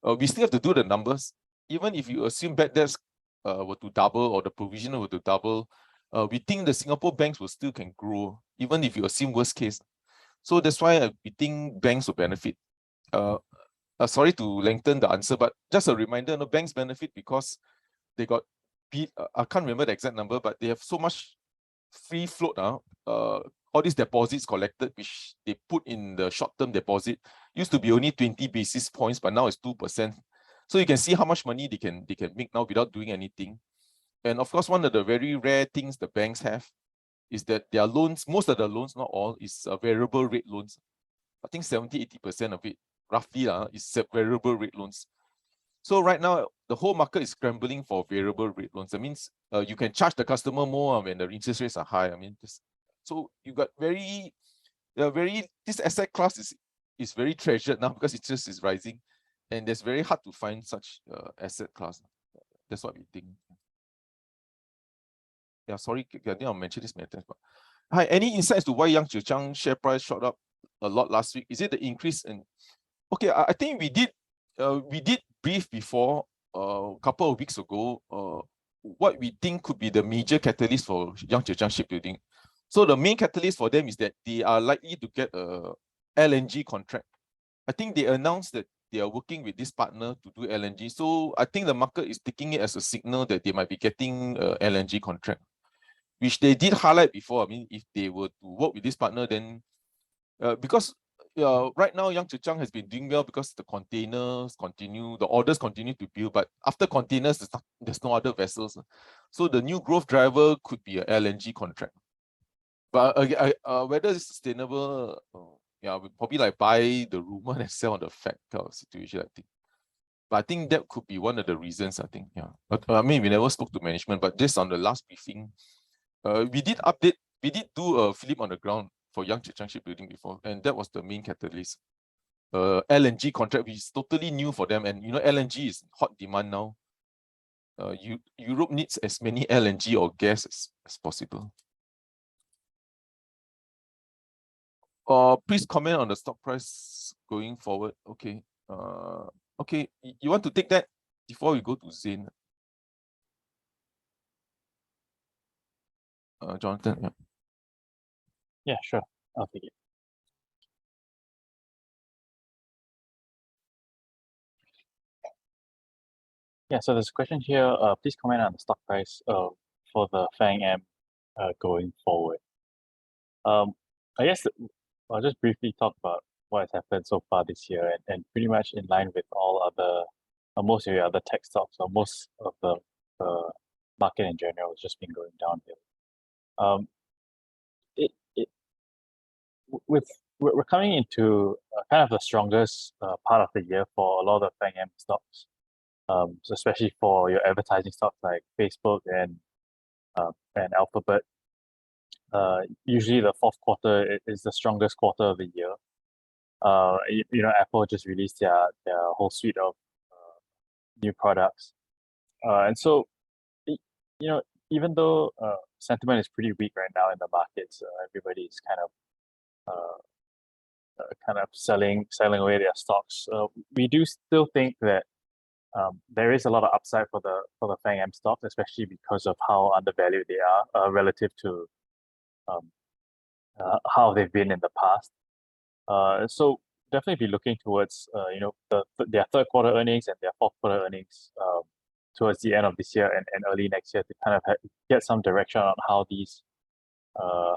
we still have to do the numbers. Even if you assume bad debts were to double or the provision were to double, we think the Singapore banks will still can grow, even if you assume worst case. So that's why we think banks will benefit. Sorry to lengthen the answer, but just a reminder, banks benefit because they got, I can't remember the exact number, but they have so much free float. All these deposits collected, which they put in the short-term deposit, used to be only 20 basis points, but now it's 2%. So you can see how much money they can make now without doing anything. And of course, one of the very rare things the banks have is that their loans, most of the loans, not all, is variable rate loans. I think 70-80% of it, roughly, is variable rate loans. So right now, the whole market is scrambling for variable rate loans. That means you can charge the customer more when the interest rates are high. I mean, so you got this asset class is very treasured now because interest is rising, and it's very hard to find such asset class. That's what we think. Yeah, sorry, I think I'll mention this many times. But hi, any insights to why Yang Zhejiang share price shot up a lot last week? Is it the increase in? Okay, I think we did brief before a couple of weeks ago what we think could be the major catalyst for Yang Zhejiang Shipbuilding. So the main catalyst for them is that they are likely to get a LNG contract. I think they announced that they are working with this partner to do LNG. So I think the market is taking it as a signal that they might be getting a LNG contract, which they did highlight before. I mean, if they were to work with this partner, then because right now Yang Zhejiang has been doing well because the containers continue, the orders continue to build, but after containers, there's no other vessels. So the new growth driver could be a LNG contract. But whether it's sustainable, we probably like buy the rumor and sell on the fact kind of situation, I think. But I think that could be one of the reasons, I think. Yeah. But I mean, we never spoke to management, but just on the last briefing, we did do a Phillip on the ground for Yang Zhejiang Shipbuilding before, and that was the main catalyst. LNG contract, which is totally new for them, and LNG is hot demand now. Europe needs as many LNG or gas as possible. Please comment on the stock price going forward. Okay. Okay, you want to take that before we go to Zain? Jonathan, yeah. Yeah, sure. I'll take it. Yeah, so there's a question here. Please comment on the stock price for the FANG-M going forward. I guess I'll just briefly talk about what has happened so far this year, and pretty much in line with all other, most of the other tech stocks, or most of the market in general has just been going downhill. We're coming into kind of the strongest part of the year for a lot of FANG-M stocks. So especially for your advertising stocks like Facebook and Alphabet. Usually the fourth quarter is the strongest quarter of the year. You know, Apple just released their whole suite of new products, and so you know, even though sentiment is pretty weak right now in the markets, everybody is kind of selling away their stocks. We do still think that there is a lot of upside for the FANG-M stocks, especially because of how undervalued they are relative to how they've been in the past. So definitely be looking towards you know, their third quarter earnings and their fourth quarter earnings towards the end of this year and early next year to kind of get some direction on how these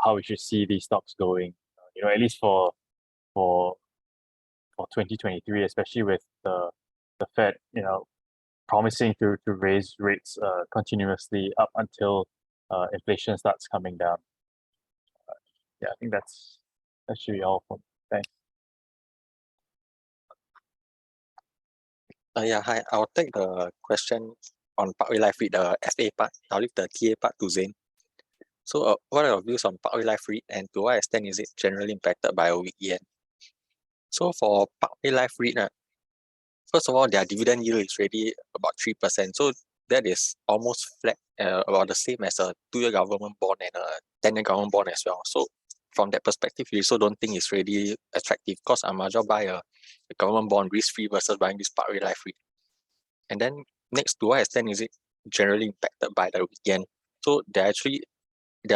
how we should see these stocks going. You know, at least for 2023, especially with the Fed, you know, promising to raise rates continuously up until inflation starts coming down. Yeah, I think that should be all for me. Thanks. Yeah, hi. I'll take the question on Parkway Life REIT, the FA part. I'll leave the TA part to Zain. So, what are your views on Parkway Life REIT, and to what extent is it generally impacted by a weak yen? So, for Parkway Life REIT, first of all, their dividend yield is already about 3%. So, that is almost flat, about the same as a 2-year government bond and a 10-year government bond as well. So, from that perspective, you also don't think it's really attractive, because I might as well buy a government bond risk-free versus buying this Parkway Life REIT. And then next, to what extent is it generally impacted by the yen? So their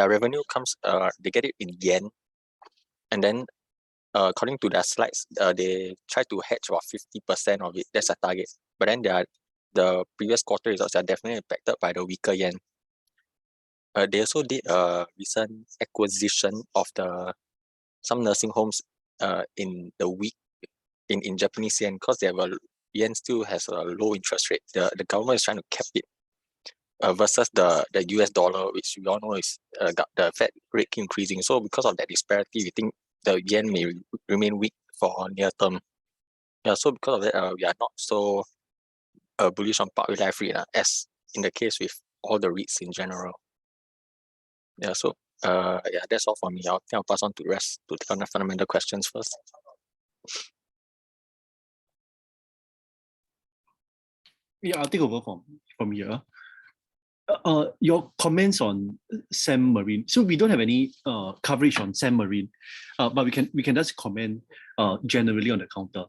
revenue comes, they get it in yen, and then according to their slides, they try to hedge about 50% of it. That's a target. But then the previous quarter results are definitely impacted by the weaker yen. They also did a recent acquisition of some nursing homes in the week in Japanese yen, because they have yen still has a low interest rate. The government is trying to cap it versus the US dollar, which we all know is got the Fed rate increasing. So because of that disparity, we think the yen may remain weak for near term. Yeah, so because of that, we are not so bullish on Parkway Life REIT as in the case with all the REITs in general. Yeah, so yeah, that's all for me. I'll pass on to the rest to take on the fundamental questions first. Yeah, I'll take over from here. Your comments on Sam Marine. So we don't have any coverage on Sam Marine, but we can just comment generally on the counter.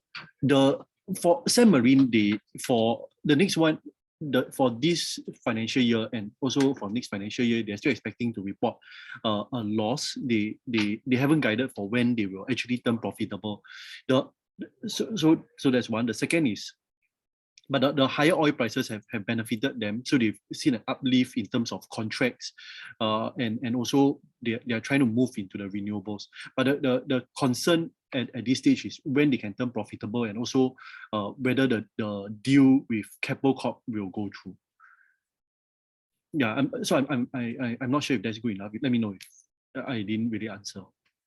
For Sam Marine, for the next one, for this financial year and also for next financial year, they're still expecting to report a loss. They haven't guided for when they will actually turn profitable. So that's one. The second is, but the higher oil prices have benefited them, so they've seen an uplift in terms of contracts, and also they are trying to move into the renewables. But the concern at this stage is when they can turn profitable, and also whether the deal with Capital Corp will go through. Yeah, I'm not sure if that's good enough. Let me know if I didn't really answer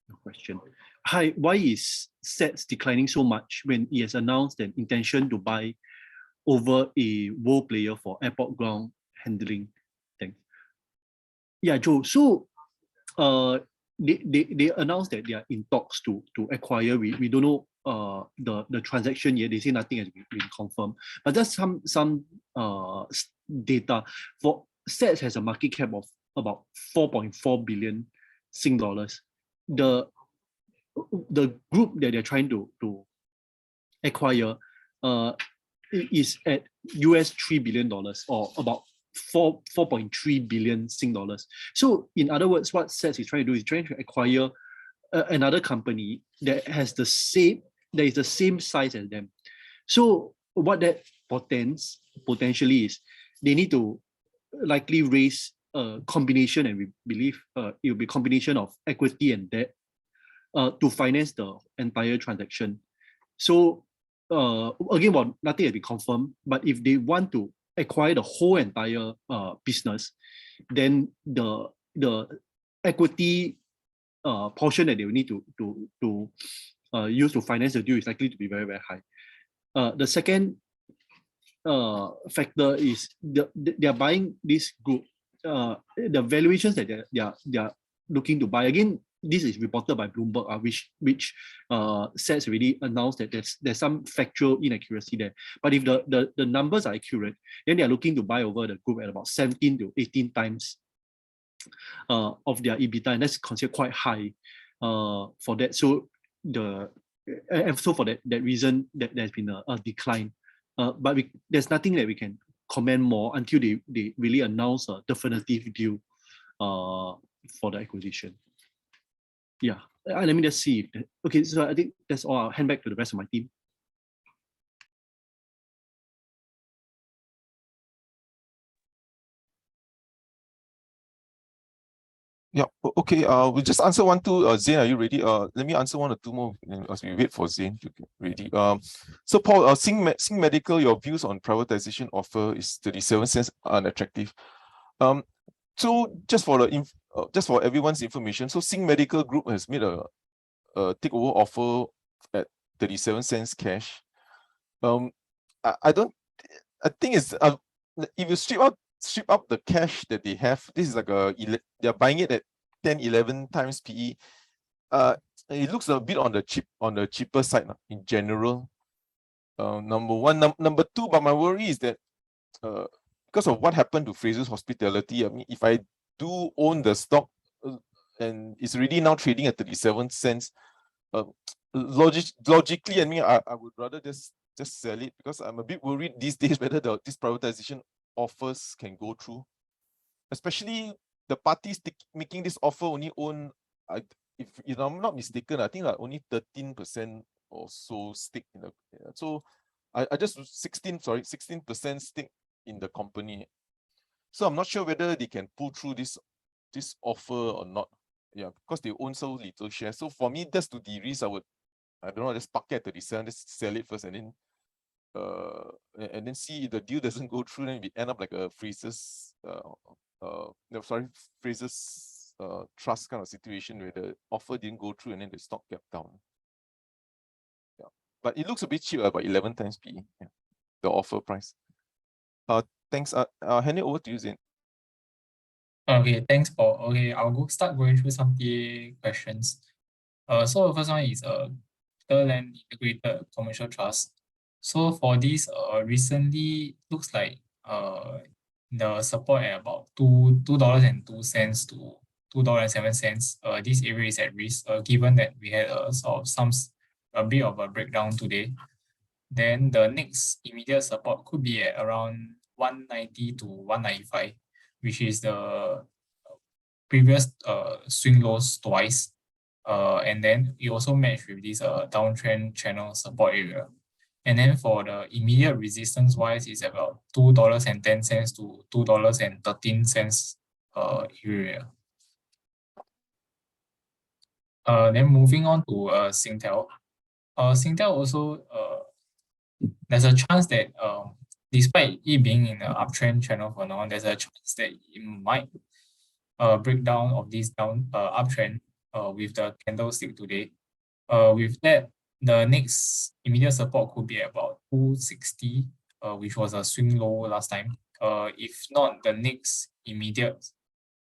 your question. Hi, why is SETS declining so much when it has announced an intention to buy over a world player for airport ground handling? Thanks. Yeah, Joe. So they announced that they are in talks to acquire. We don't know the transaction yet. They say nothing has been confirmed. But just some data. For SETS has a market cap of about 4.4 billion Sing dollars. The group that they're trying to acquire is at $3 billion, or about 4.3 billion Sing dollars. So in other words, what SETS is trying to do is trying to acquire another company that is the same size as them. So what that potentially is, they need to likely raise a combination, and we believe it will be a combination of equity and debt to finance the entire transaction. So again, well, nothing has been confirmed, but if they want to acquire the whole entire business, then the equity portion that they will need to use to finance the deal is likely to be very, very high. The second factor is they are buying this group. The valuations that they are looking to buy, again, this is reported by Bloomberg, which SETS already announced that there's some factual inaccuracy there. But if the numbers are accurate, then they are looking to buy over the group at about 17 to 18 times of their EBITDA, and that's considered quite high for that. So for that reason, that there's been a decline. But there's nothing that we can comment more until they really announce a definitive deal for the acquisition. Yeah, let me just see. Okay, so I think that's all. I'll hand back to the rest of my team. Yeah, okay. We'll just answer one, two. Zane, are you ready? Let me answer one or two more as we wait for Zane to get ready. So Paul, Sing Medical, your views on privatization offer is 37 cents unattractive. So just for everyone's information, so Sing Medical Group has made a takeover offer at 37 cents cash. I think it's if you strip out the cash that they have, this is like they're buying it at 10-11 times PE. It looks a bit on the cheaper side in general. Number one. Number two, but my worry is that because of what happened to Fraser's Hospitality, I mean, if I do own the stock and it's already now trading at 37 cents, logically, I mean, I would rather just sell it, because I'm a bit worried these days whether this privatization offers can go through, especially the parties making this offer only own, if I'm not mistaken, I think like only 13% or so stake in the. So I just 16% stake in the company. So I'm not sure whether they can pull through this offer or not. Yeah, because they own so little shares. So for me, that's to de-risk. I don't know, just park it at 37, just sell it first, and then see if the deal doesn't go through, then we end up like a Fraser's trust kind of situation where the offer didn't go through and then the stock kept down. Yeah, but it looks a bit cheap, about 11 times PE. Yeah, the offer price. Thanks. I'll hand it over to you, Zane. Okay, thanks, Paul. Okay, I'll start going through some TA questions. So the first one is Land Integrated Commercial Trust. So for this, recently looks like the support at about $2.02 to $2.07. This area is at risk, given that we had a bit of a breakdown today. Then the next immediate support could be at around 190 to 195, which is the previous swing lows twice. And then you also match with this downtrend channel support area. And then for the immediate resistance wise, it's about $2.10 to $2.13 area. Then moving on to Singtel. Singtel also, there's a chance that despite it being in an uptrend channel for now, there's a chance that it might break down of this uptrend with the candlestick today. With that, the next immediate support could be about 260, which was a swing low last time. If not, the next immediate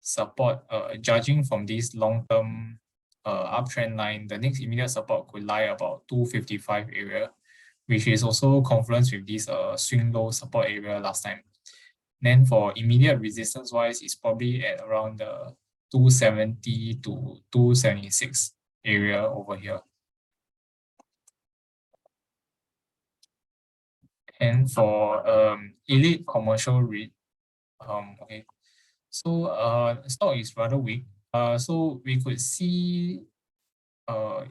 support, judging from this long-term uptrend line, the next immediate support could lie about 255 area, which is also confluence with this swing low support area last time. Then for immediate resistance wise, it's probably at around the 270 to 276 area over here. And for elite commercial REIT, okay, so stock is rather weak. So we could see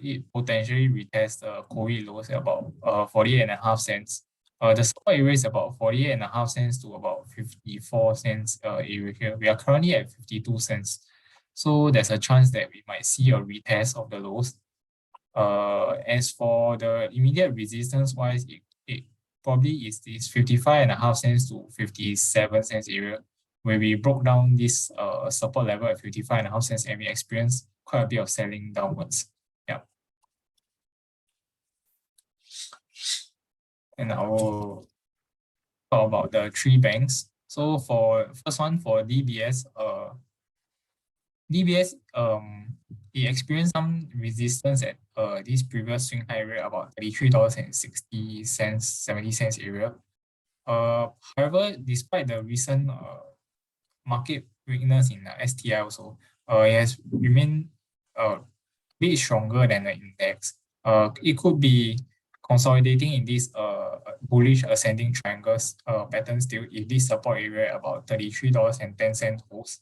it potentially retest the COVID lows at about 48.5 cents. The support area is about 48.5 cents to about 54 cents area here. We are currently at 52 cents. So there's a chance that we might see a retest of the lows. As for the immediate resistance wise, it probably is this 55.5 cents to 57 cents area, where we broke down this support level at 55.5 cents and we experienced quite a bit of selling downwards. Yeah. And I will talk about the three banks. So for first one, for DBS, it experienced some resistance at this previous swing high rate about $33.60, 70 cents area. However, despite the recent market weakness in the STI also, it has remained a bit stronger than the index. It could be consolidating in this bullish ascending triangles pattern still if this support area about $33.10 holds.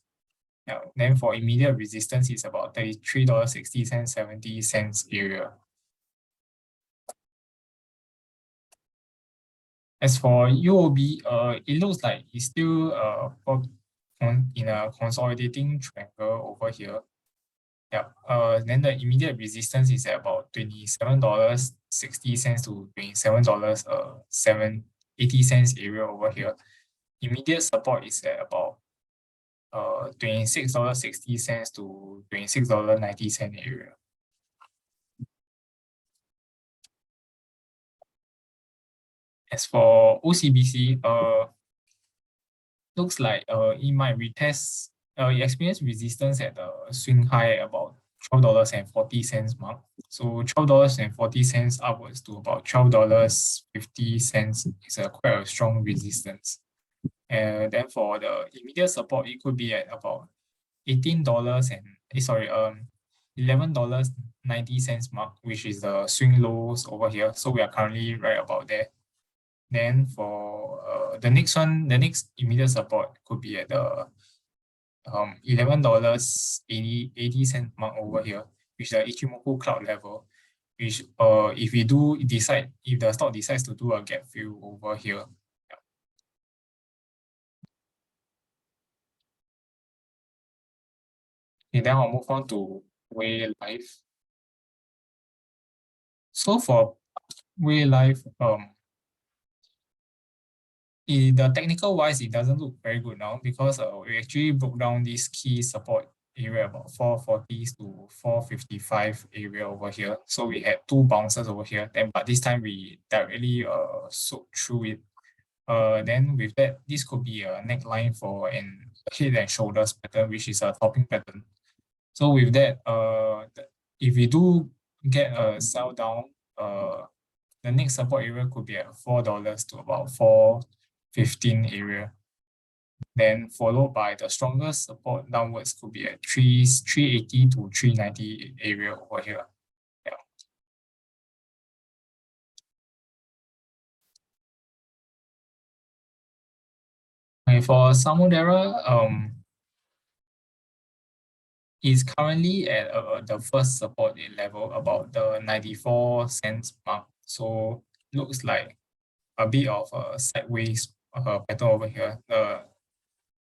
Then for immediate resistance is about $33.60, 70 cents area. As for UOB, it looks like it's still in a consolidating triangle over here. Then the immediate resistance is at about $27.60 to $27.80 area over here. Immediate support is at about $26.60 to $26.90 area. As for OCBC, looks like it might retest. It experienced resistance at the swing high about $12.40 mark. So $12.40 upwards to about $12.50 is quite a strong resistance. And then for the immediate support, it could be at about $11.90 mark, which is the swing lows over here. So we are currently right about there. Then for the next immediate support could be at the $11.80 mark over here, which is the Ichimoku cloud level, which if the stock decides to do a gap fill over here. Okay, then I'll move on to Way Life. So for Way Life, the technical wise, it doesn't look very good now because we actually broke down this key support area about 440 to 455 area over here. So we had two bounces over here, but this time we directly soaked through it. Then with that, this could be a neckline for an head and shoulders pattern, which is a topping pattern. So with that, if we do get a sell down, the next support area could be at $4 to about $4.15 area. Then followed by the strongest support downwards could be at 380 to 390 area over here. Okay, for Samudera, is currently at the first support level, about the 94 cents mark. So looks like a bit of a sideways pattern over here.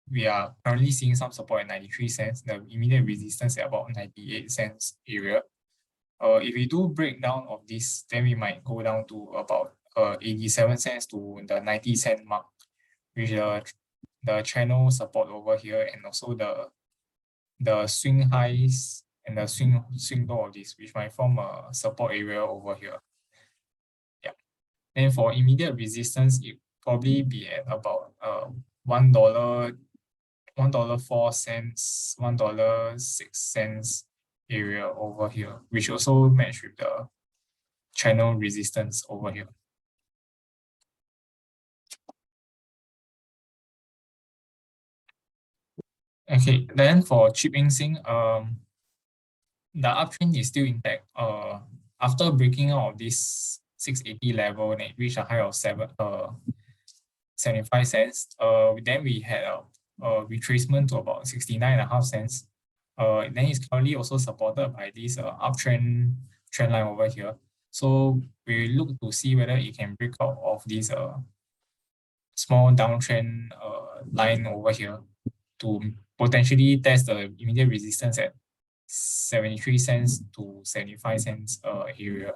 We are currently seeing some support at 93 cents. The immediate resistance at about 98 cents area. If we do break down of this, then we might go down to about 87 cents to the 90 cent mark, which the channel support over here, and also the swing highs and the swing low of this, which might form a support area over here. Then for immediate resistance, it probably be at about $1.04, $1.06 area over here, which also match with the channel resistance over here. Okay, then for Chip Eng Sing, the uptrend is still intact. After breaking out of this 680 level and it reached a high of 75 cents. Then we had a retracement to about 69.5 cents. Then it's currently also supported by this uptrend trend line over here. So we look to see whether it can break out of this small downtrend line over here to potentially test the immediate resistance at 73 cents to 75 cents area.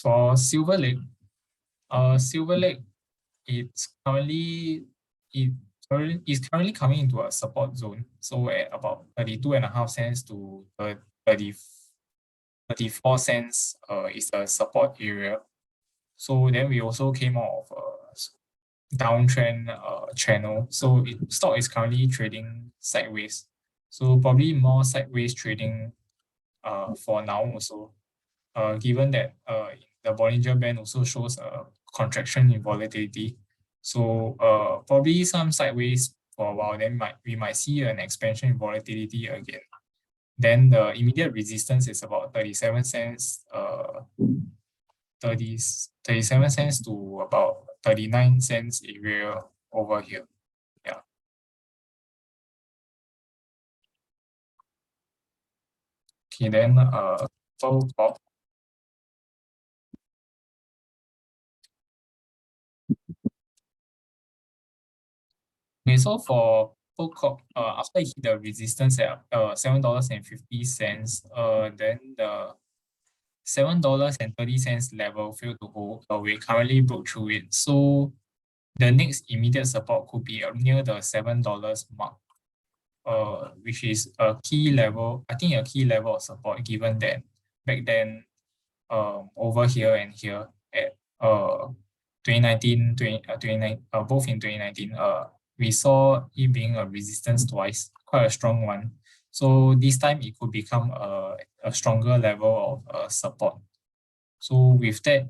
For Silver Lake, it's currently coming into a support zone. So at about 32.5 cents to 34 cents is a support area. So then we also came out of a downtrend channel. So stock is currently trading sideways. So probably more sideways trading for now also. Given that the Bollinger Band also shows a contraction in volatility. So probably some sideways for a while, then we might see an expansion in volatility again. Then the immediate resistance is about 37 cents, 37 cents to about 39 cents area over here. Yeah. Okay, then Corp. Okay, so for Corp, after it hit the resistance at $7.50, then the $7.30 level failed to hold. We currently broke through it. So the next immediate support could be near the $7 mark, which is a key level. I think a key level of support, given that back then, over here and here at 2019, both in 2019, we saw it being a resistance twice, quite a strong one. So this time it could become a stronger level of support. So with that,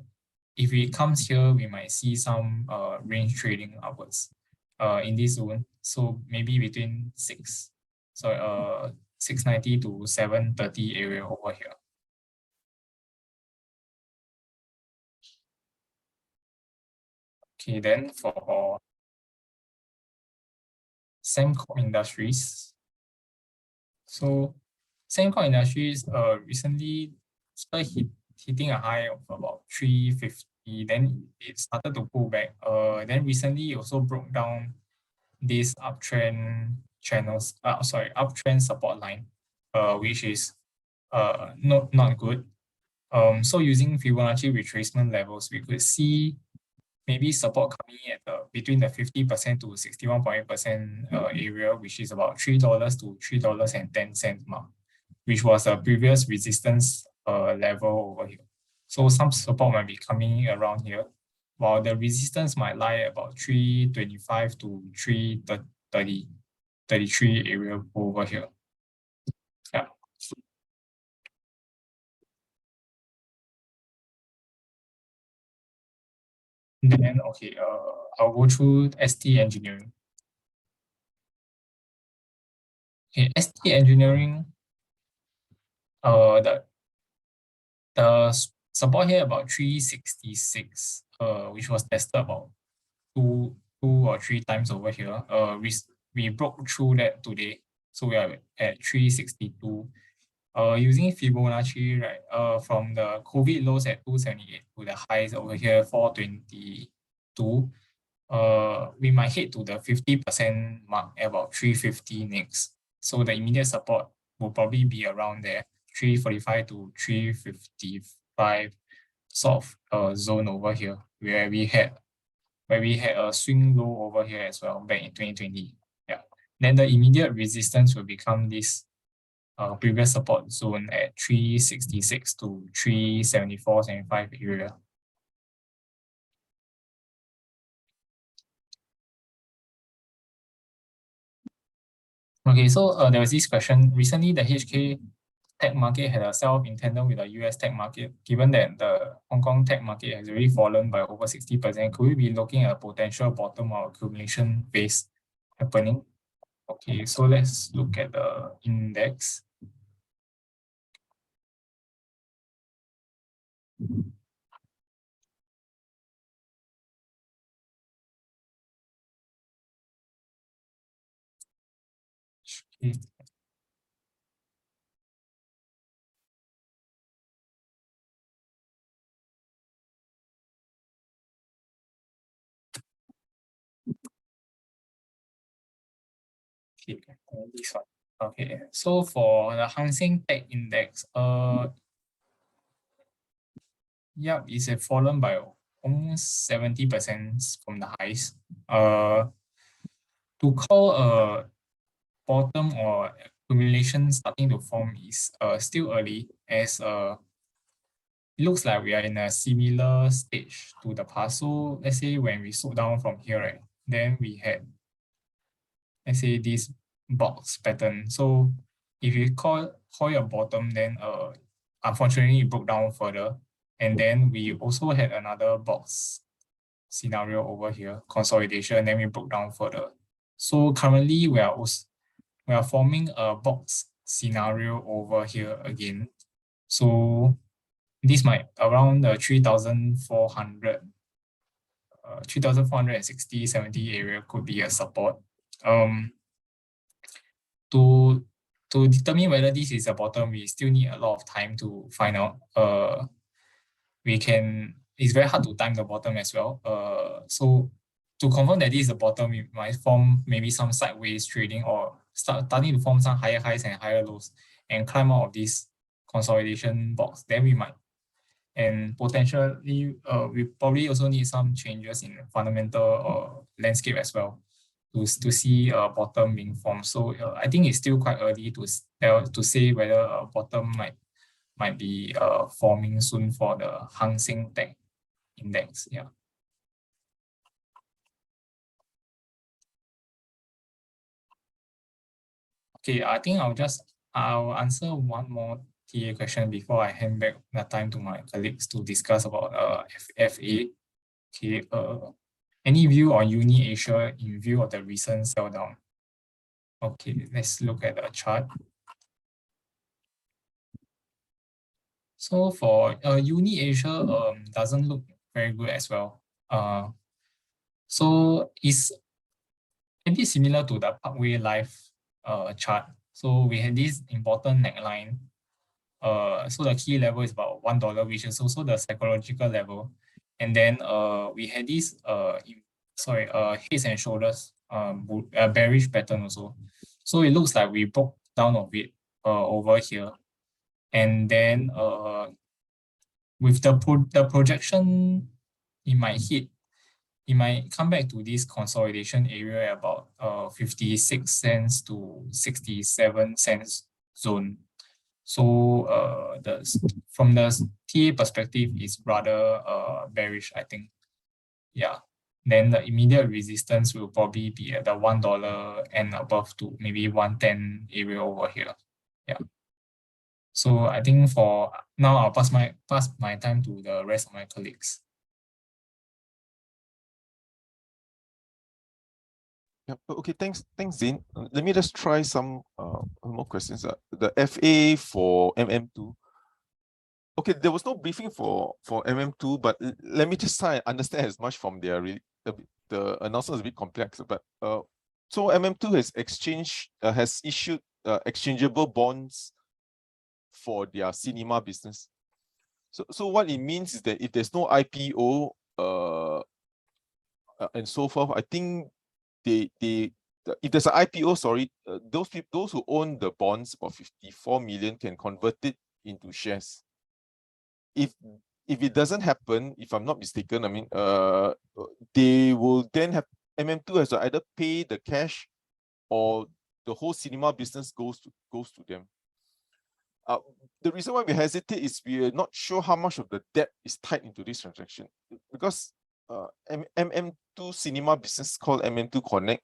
if it comes here, we might see some range trading upwards in this zone. So maybe between 690 to 730 area over here. Okay, then for Sembcorp Industries. So Sembcorp Industries recently started hitting a high of about 350. Then it started to pull back. Then recently it also broke down this uptrend channels. Uptrend support line, which is not good. So using Fibonacci retracement levels, we could see maybe support coming at between the 50% to 61.8% area, which is about $3 to $3.10 mark, which was a previous resistance level over here. So some support might be coming around here, while the resistance might lie about 325 to 333 area over here. Yeah. Then okay, I'll go through ST Engineering. Okay, ST Engineering, the support here about 366, which was tested about two or three times over here. We broke through that today, so we are at 362. Using Fibonacci, right? From the COVID lows at 278 to the highs over here 422. We might hit to the 50% mark at about 350 next. So the immediate support will probably be around there, 345 to 355 sort of zone over here, where we had a swing low over here as well back in 2020. Yeah. Then the immediate resistance will become this previous support zone at 366 to 374.75 area. Okay, so there was this question. Recently, the HK tech market had a sell-off in tandem with the US tech market. Given that the Hong Kong tech market has already fallen by over 60%, could we be looking at a potential bottom or accumulation phase happening? Okay, so let's look at the index. Okay. Okay, this one. Okay, so for the Hang Seng Tech Index, yeah, it's fallen by almost 70% from the highs. To call a bottom or accumulation starting to form is still early, as it looks like we are in a similar stage to the past. So let's say when we slow down from here, right, then we had, let's say, this box pattern. So if you call it a bottom, then unfortunately it broke down further. And then we also had another box scenario over here, consolidation, and then we broke down further. So currently we are forming a box scenario over here again. So this might around the 3,400, 3,460, 70 area could be a support. To determine whether this is a bottom, we still need a lot of time to find out. It's very hard to time the bottom as well. So to confirm that this is a bottom, we might form maybe some sideways trading or starting to form some higher highs and higher lows and climb out of this consolidation box. Then we might, and potentially we probably also need some changes in fundamental landscape as well to see a bottom being formed. So I think it's still quite early to say whether a bottom might be forming soon for the Hang Seng Tech Index. Yeah. Okay, I think I'll answer one more TA question before I hand back the time to my colleagues to discuss about FA. Okay, any view on Uni Asia in view of the recent sell down? Okay, let's look at the chart. So for Uni Asia, doesn't look very good as well. So it's maybe similar to the Parkway Life chart. So we had this important neckline. So the key level is about $1, which is also the psychological level. And then we had this heads and shoulders bearish pattern also. So it looks like we broke down of it over here. And then with the projection, it might come back to this consolidation area at about 56 cents to 67 cents zone. So from the TA perspective, is rather bearish, I think. Yeah. Then the immediate resistance will probably be at the $1 and above to maybe 110 area over here. Yeah. So I think for now, I'll pass my time to the rest of my colleagues. Yeah, okay, thanks, Zane. Let me just try some more questions. The FA for MM2. Okay, there was no briefing for MM2, but let me just try and understand as much from their the announcement is a bit complex. But so MM2 has issued exchangeable bonds for their cinema business. So what it means is that if there's no IPO and so forth, I think if there's an IPO, those who own the bonds for 54 million can convert it into shares. If it doesn't happen, if I'm not mistaken, I mean, they will then have MM2 has to either pay the cash or the whole cinema business goes to them. The reason why we hesitate is we are not sure how much of the debt is tied into this transaction, because MM2 cinema business called MM2 Connect.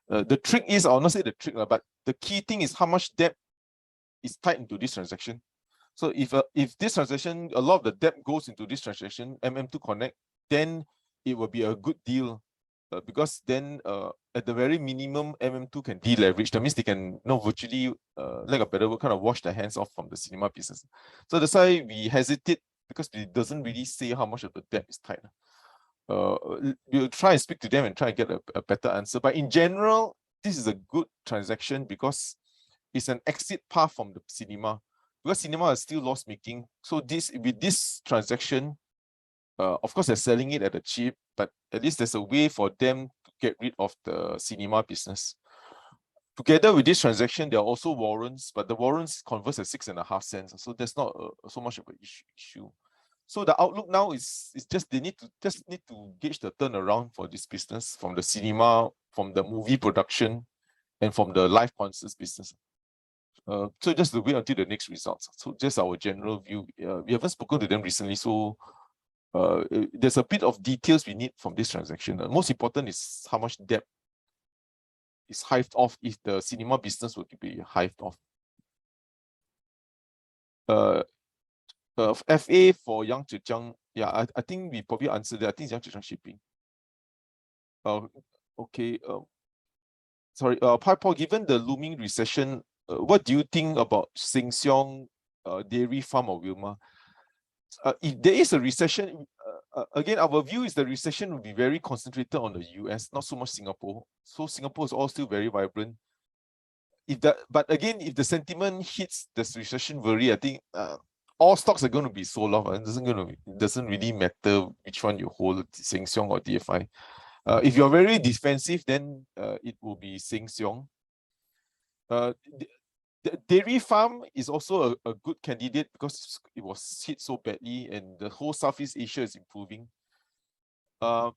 The trick is, I'll not say the trick, but the key thing is how much debt is tied into this transaction. So if this transaction, a lot of the debt goes into this transaction, MM2 Connect, then it will be a good deal, because then at the very minimum, MM2 can deleverage. That means they can virtually, like a better word, kind of wash their hands off from the cinema business. So that's why we hesitate, because it doesn't really say how much of the debt is tied. We'll try and speak to them and try and get a better answer. But in general, this is a good transaction because it's an exit path from the cinema. Because cinema is still loss-making. So with this transaction, of course, they're selling it at a cheap, but at least there's a way for them to get rid of the cinema business. Together with this transaction, there are also warrants, but the warrants converts at 6.5 cents. So there's not so much of an issue. So the outlook now is just they need to gauge the turnaround for this business from the cinema, from the movie production, and from the live concerts business. So just to wait until the next results. So just our general view. We haven't spoken to them recently, so there's a bit of details we need from this transaction. Most important is how much debt is hived off if the cinema business will be hived off. FA for Yang Zhejiang, yeah, I think we probably answered that. I think it's Yang Zhejiang Shipping. Okay. Sorry, Paul, given the looming recession, what do you think about Sheng Siong, Dairy Farm or Wilmar? If there is a recession, again, our view is the recession will be very concentrated on the US, not so much Singapore. So Singapore is all still very vibrant. But again, if the sentiment hits this recession worry, I think all stocks are going to be sold off. It doesn't really matter which one you hold, Sheng Siong or DFI. If you're very defensive, then it will be Sheng Siong. The Dairy Farm is also a good candidate because it was hit so badly and the whole Southeast Asia is improving. The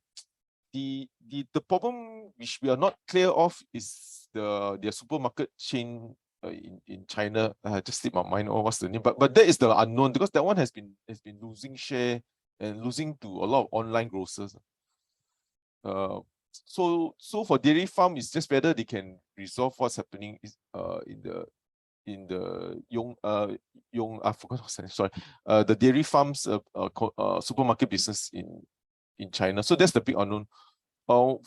problem which we are not clear of is their supermarket chain in China. I just slipped my mind or what's the name, but that is the unknown because that one has been losing share and losing to a lot of online grocers. So for Dairy Farm, it's just whether they can resolve what's happening in the I forgot what's the name, sorry, the Dairy Farm's supermarket business in China. So that's the big unknown. For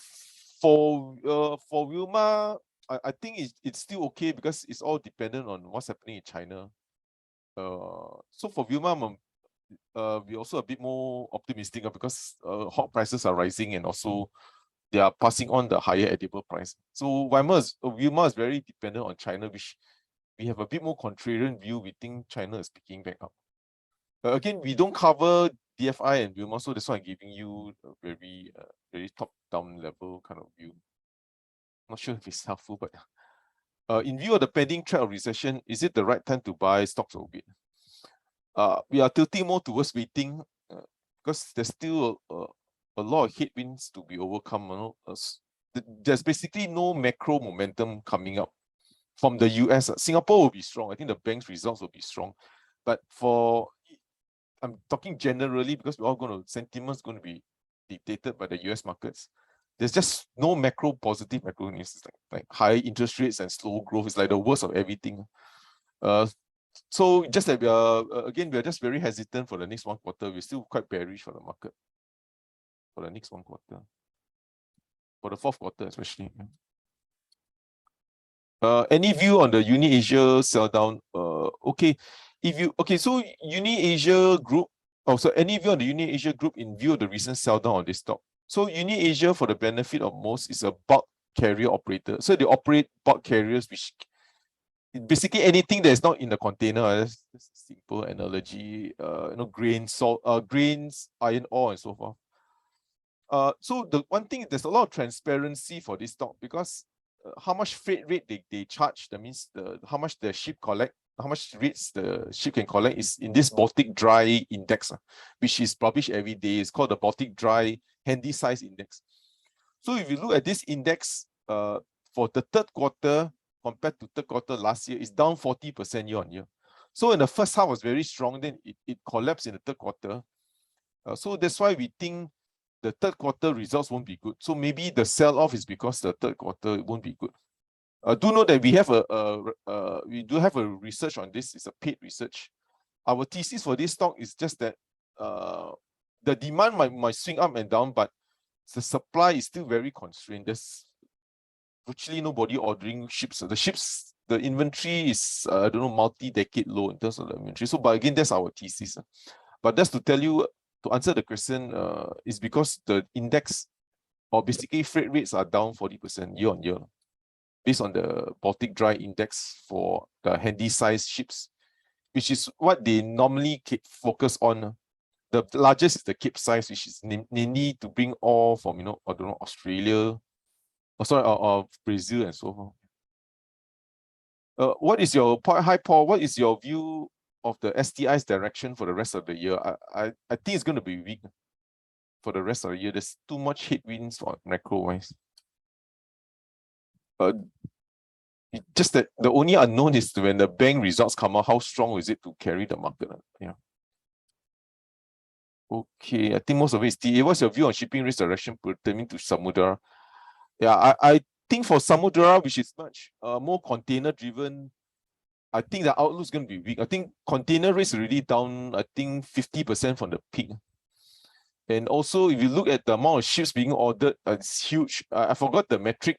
Wilmar, I think it's still okay because it's all dependent on what's happening in China. So for Wilmar, we're also a bit more optimistic because hog prices are rising and also they are passing on the higher edible price. So Wilmar is very dependent on China, which we have a bit more contrarian view. We think China is picking back up. Again, we don't cover DFI and Wilmar, so that's why I'm giving you a very top-down level kind of view. Not sure if it's helpful, but in view of the pending threat of recession, is it the right time to buy stocks or wait? We are tilting more towards waiting because there's still a lot of headwinds to be overcome. There's basically no macro momentum coming up from the US. Singapore will be strong. I think the bank's results will be strong. But I'm talking generally because sentiment's going to be dictated by the US markets. There's just no positive macro news. It's like high interest rates and slow growth. It's like the worst of everything. So just that we're just very hesitant for the next one quarter. We're still quite bearish for the market for the next one quarter, for the fourth quarter especially. Any view on the Uni-Asia sell down? So Uni-Asia Group. Also, any view on the Uni-Asia Group in view of the recent sell down on this stock? So Uni-Asia, for the benefit of most, is a bulk carrier operator. So they operate bulk carriers, which basically anything that is not in the container. That's a simple analogy. Grains, salt, grains, iron ore, and so forth. So the one thing, there's a lot of transparency for this stock because how much freight rate they charge, that means how much the ship collect, how much rates the ship can collect is in this Baltic Dry Index, which is published every day. It's called the Baltic Dry Handy Size Index. So if you look at this index for the third quarter compared to third quarter last year, it's down 40% year on year. So in the first half was very strong, then it collapsed in the third quarter. So that's why we think the third quarter results won't be good. So maybe the sell-off is because the third quarter won't be good. Do know that we do have a research on this. It's a paid research. Our thesis for this stock is just that the demand might swing up and down, but the supply is still very constrained. There's virtually nobody ordering ships. The inventory is multi-decade low in terms of the inventory. So, but again, that's our thesis. But that's to tell you, to answer the question, is because the index, or basically freight rates are down 40% year on year, based on the Baltic Dry Index for the handy size ships, which is what they normally focus on. The largest is the Cape size, which is mainly to bring all from Australia, or Brazil and so forth. What is your Paul? What is your view of the STI's direction for the rest of the year? I think it's going to be weak for the rest of the year. There's too much headwinds for macro wise. just that the only unknown is when the bank results come out, how strong is it to carry the market? Yeah. Okay, I think most of it is TA. What's your view on shipping risk direction pertaining to Samudra? Yeah, I think for Samudra, which is much more container driven, I think the outlook is going to be weak. I think container risk is really down, I think 50% from the peak. And also, if you look at the amount of ships being ordered, it's huge. I forgot the metric,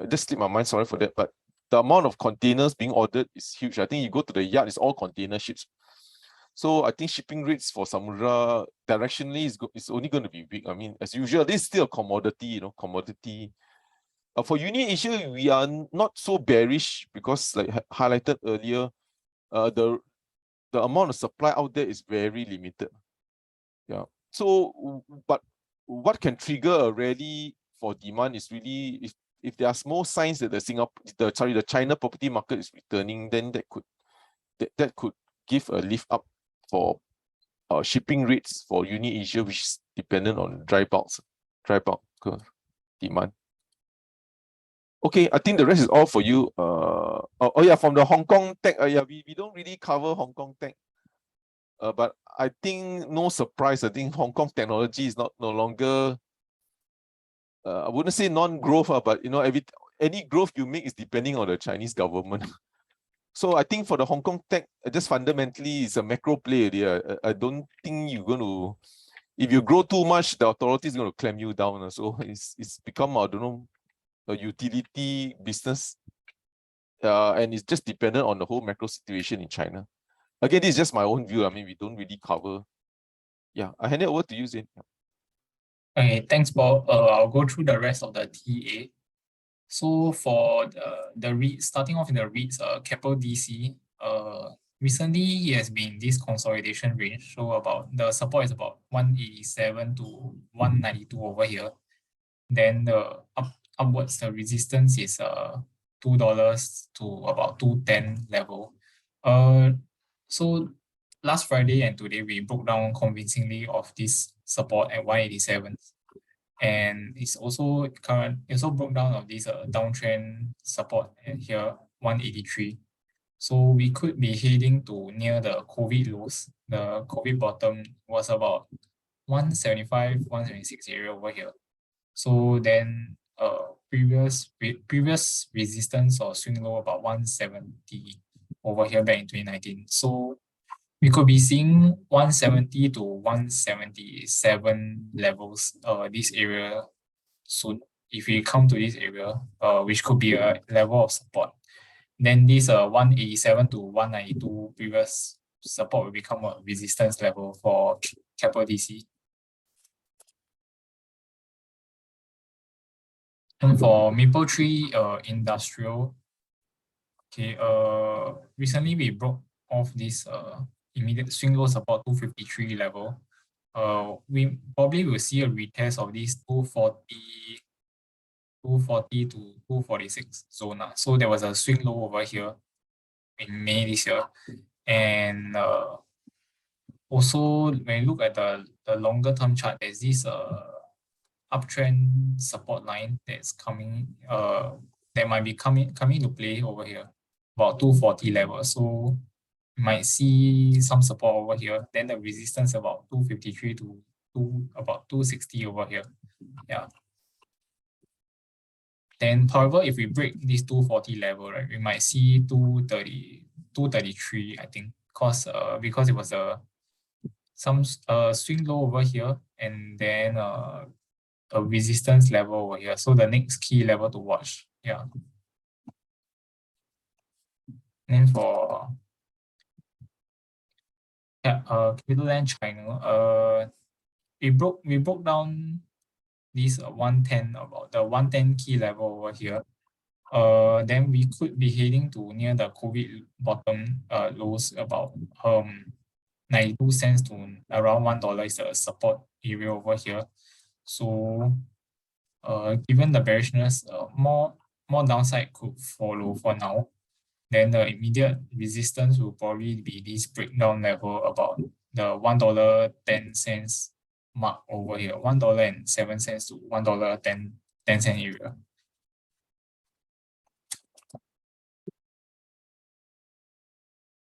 just slipped my mind, sorry for that. But the amount of containers being ordered is huge. I think you go to the yard, it's all container ships. So I think shipping rates for Samudra directionally is only going to be weak. I mean, as usual, this is still a commodity, commodity. For Uni Asia, we are not so bearish because, like highlighted earlier, the amount of supply out there is very limited. Yeah. So, but what can trigger a rally for demand is really if there are small signs that the China property market is returning, then that could give a lift up for shipping rates for Uni Asia, which is dependent on dry bulk demand. Okay, I think the rest is all for you. Oh yeah, from the Hong Kong tech, yeah, we don't really cover Hong Kong tech. But I think no surprise. I think Hong Kong technology is no longer. I wouldn't say non-growth, but any growth you make is depending on the Chinese government. So I think for the Hong Kong tech, just fundamentally it's a macro play. I don't think you're going to. If you grow too much, the authority is going to clamp you down. So it's become, I don't know, a utility business, and it's just dependent on the whole macro situation in China. Again, this is just my own view. I mean, we don't really cover. Yeah, I hand it over to you, Zain. Okay, thanks, Bob. I'll go through the rest of the TA. So for the REIT, starting off in the REITs, Keppel DC, recently it has been this consolidation range. So about the support is about 187 to 192 over here. Then the upwards, the resistance is $2 to about 210 level. So last Friday and today we broke down convincingly of this support at 187. And it's also broke down of this downtrend support at here 183. So we could be heading to near the COVID lows. The COVID bottom was about 175, 176 area over here. So then previous resistance or swing low about 170 over here back in 2019. So we could be seeing 170 to 177 levels, this area soon. If we come to this area, which could be a level of support, then this 187 to 192 previous support will become a resistance level for Keppel DC. And for Mapletree Industrial, okay, recently we broke off this immediate swing low support 253 level. We probably will see a retest of this 240 to 246 zone. So there was a swing low over here in May this year. And also when you look at the longer term chart, there's this uptrend support line that's coming, that might be coming to play over here, about 240 level. So you might see some support over here. Then the resistance about 253 to about 260 over here. Yeah. Then, however, if we break this 240 level, right, we might see 233, I think, because it was some swing low over here, and then a resistance level over here. So the next key level to watch. Yeah. And then for CapitaLand China, we broke down this 110, about the 110 key level over here. Then we could be heading to near the COVID bottom lows, about 92 cents to around $1 is the support area over here. So given the bearishness, more downside could follow for now. Then the immediate resistance will probably be this breakdown level about the $1.10 mark over here, $1.07 to $1.10 area.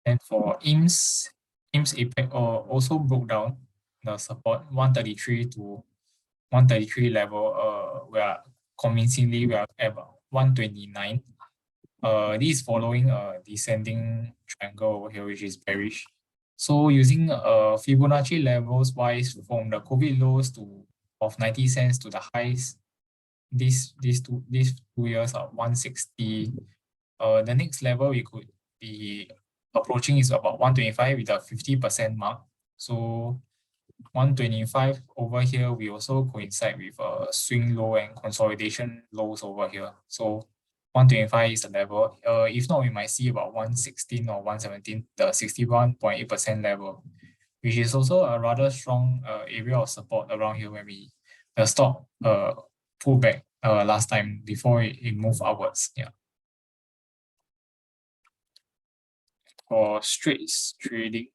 And for IMS APEC also broke down the support 133 to 133 level. We are at about 129. This is following a descending triangle over here, which is bearish. So using Fibonacci levels wise from the COVID lows of 90 cents to the highs, these 2 years are 160. The next level we could be approaching is about 125 with a 50% mark. So 125 over here, we also coincide with a swing low and consolidation lows over here. So 125 is the level. If not, we might see about 116 or 117, the 61.8% level, which is also a rather strong area of support around here when the stock pulled back last time before it moved upwards. Yeah. For straits trading,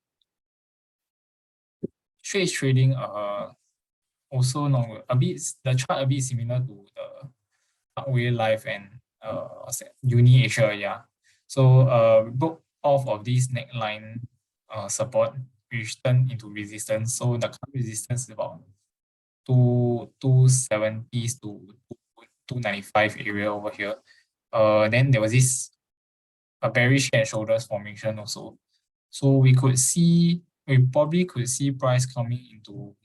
also the chart a bit similar to the Parkway Life and Uni Asia, yeah. So broke off of this neckline support, which turned into resistance. So the current resistance is about 270s to 295 area over here. Then there was this a bearish head and shoulders formation also. So we probably could see price coming into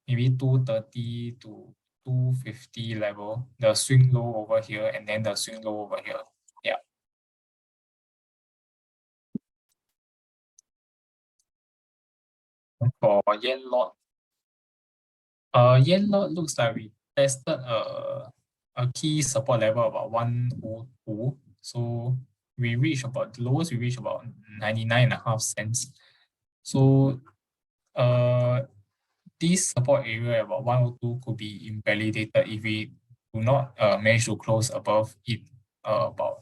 maybe 230 to 250 level, the swing low over here, and then the swing low over here. Yeah. For yen lot, looks like we tested a key support level about 102. So we reached about the lowest, we reached about 99.5 cents. So this support area about 102 could be invalidated if we do not manage to close above it about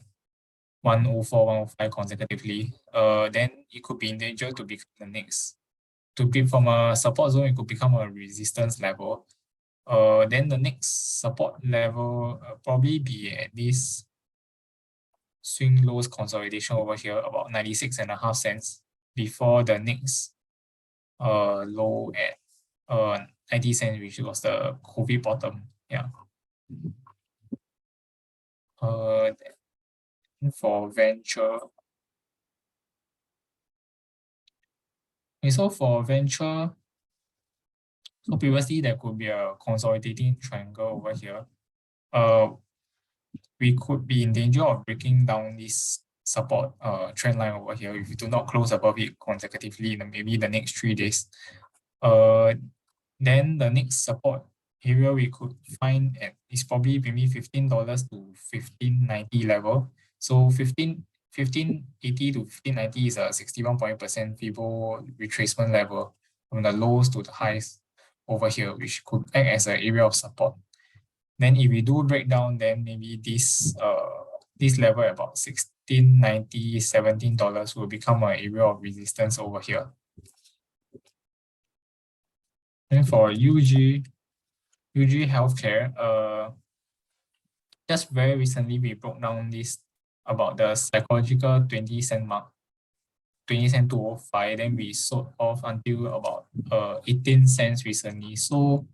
104, 105 consecutively. Then it could be in danger to become the next. From a support zone, it could become a resistance level. Then the next support level probably be at this swing lows consolidation over here, about 96.5 cents, before the next low at 90 cents, which was the COVID bottom. Yeah. For venture. Okay, so for venture, so previously there could be a consolidating triangle over here. We could be in danger of breaking down this support trend line over here if we do not close above it consecutively in maybe the next 3 days. Then the next support area we could find is probably maybe $15 to $15.90 level. So 1580 to 1590 is a 61.8% Fibo retracement level from the lows to the highs over here, which could act as an area of support. Then if we do break down, then maybe this level at about $16.90, $17 will become an area of resistance over here. And for UG Healthcare, just very recently we broke down this about the psychological 20 cent mark, 20 cent to 205. Then we sold off until about 18 cents recently. So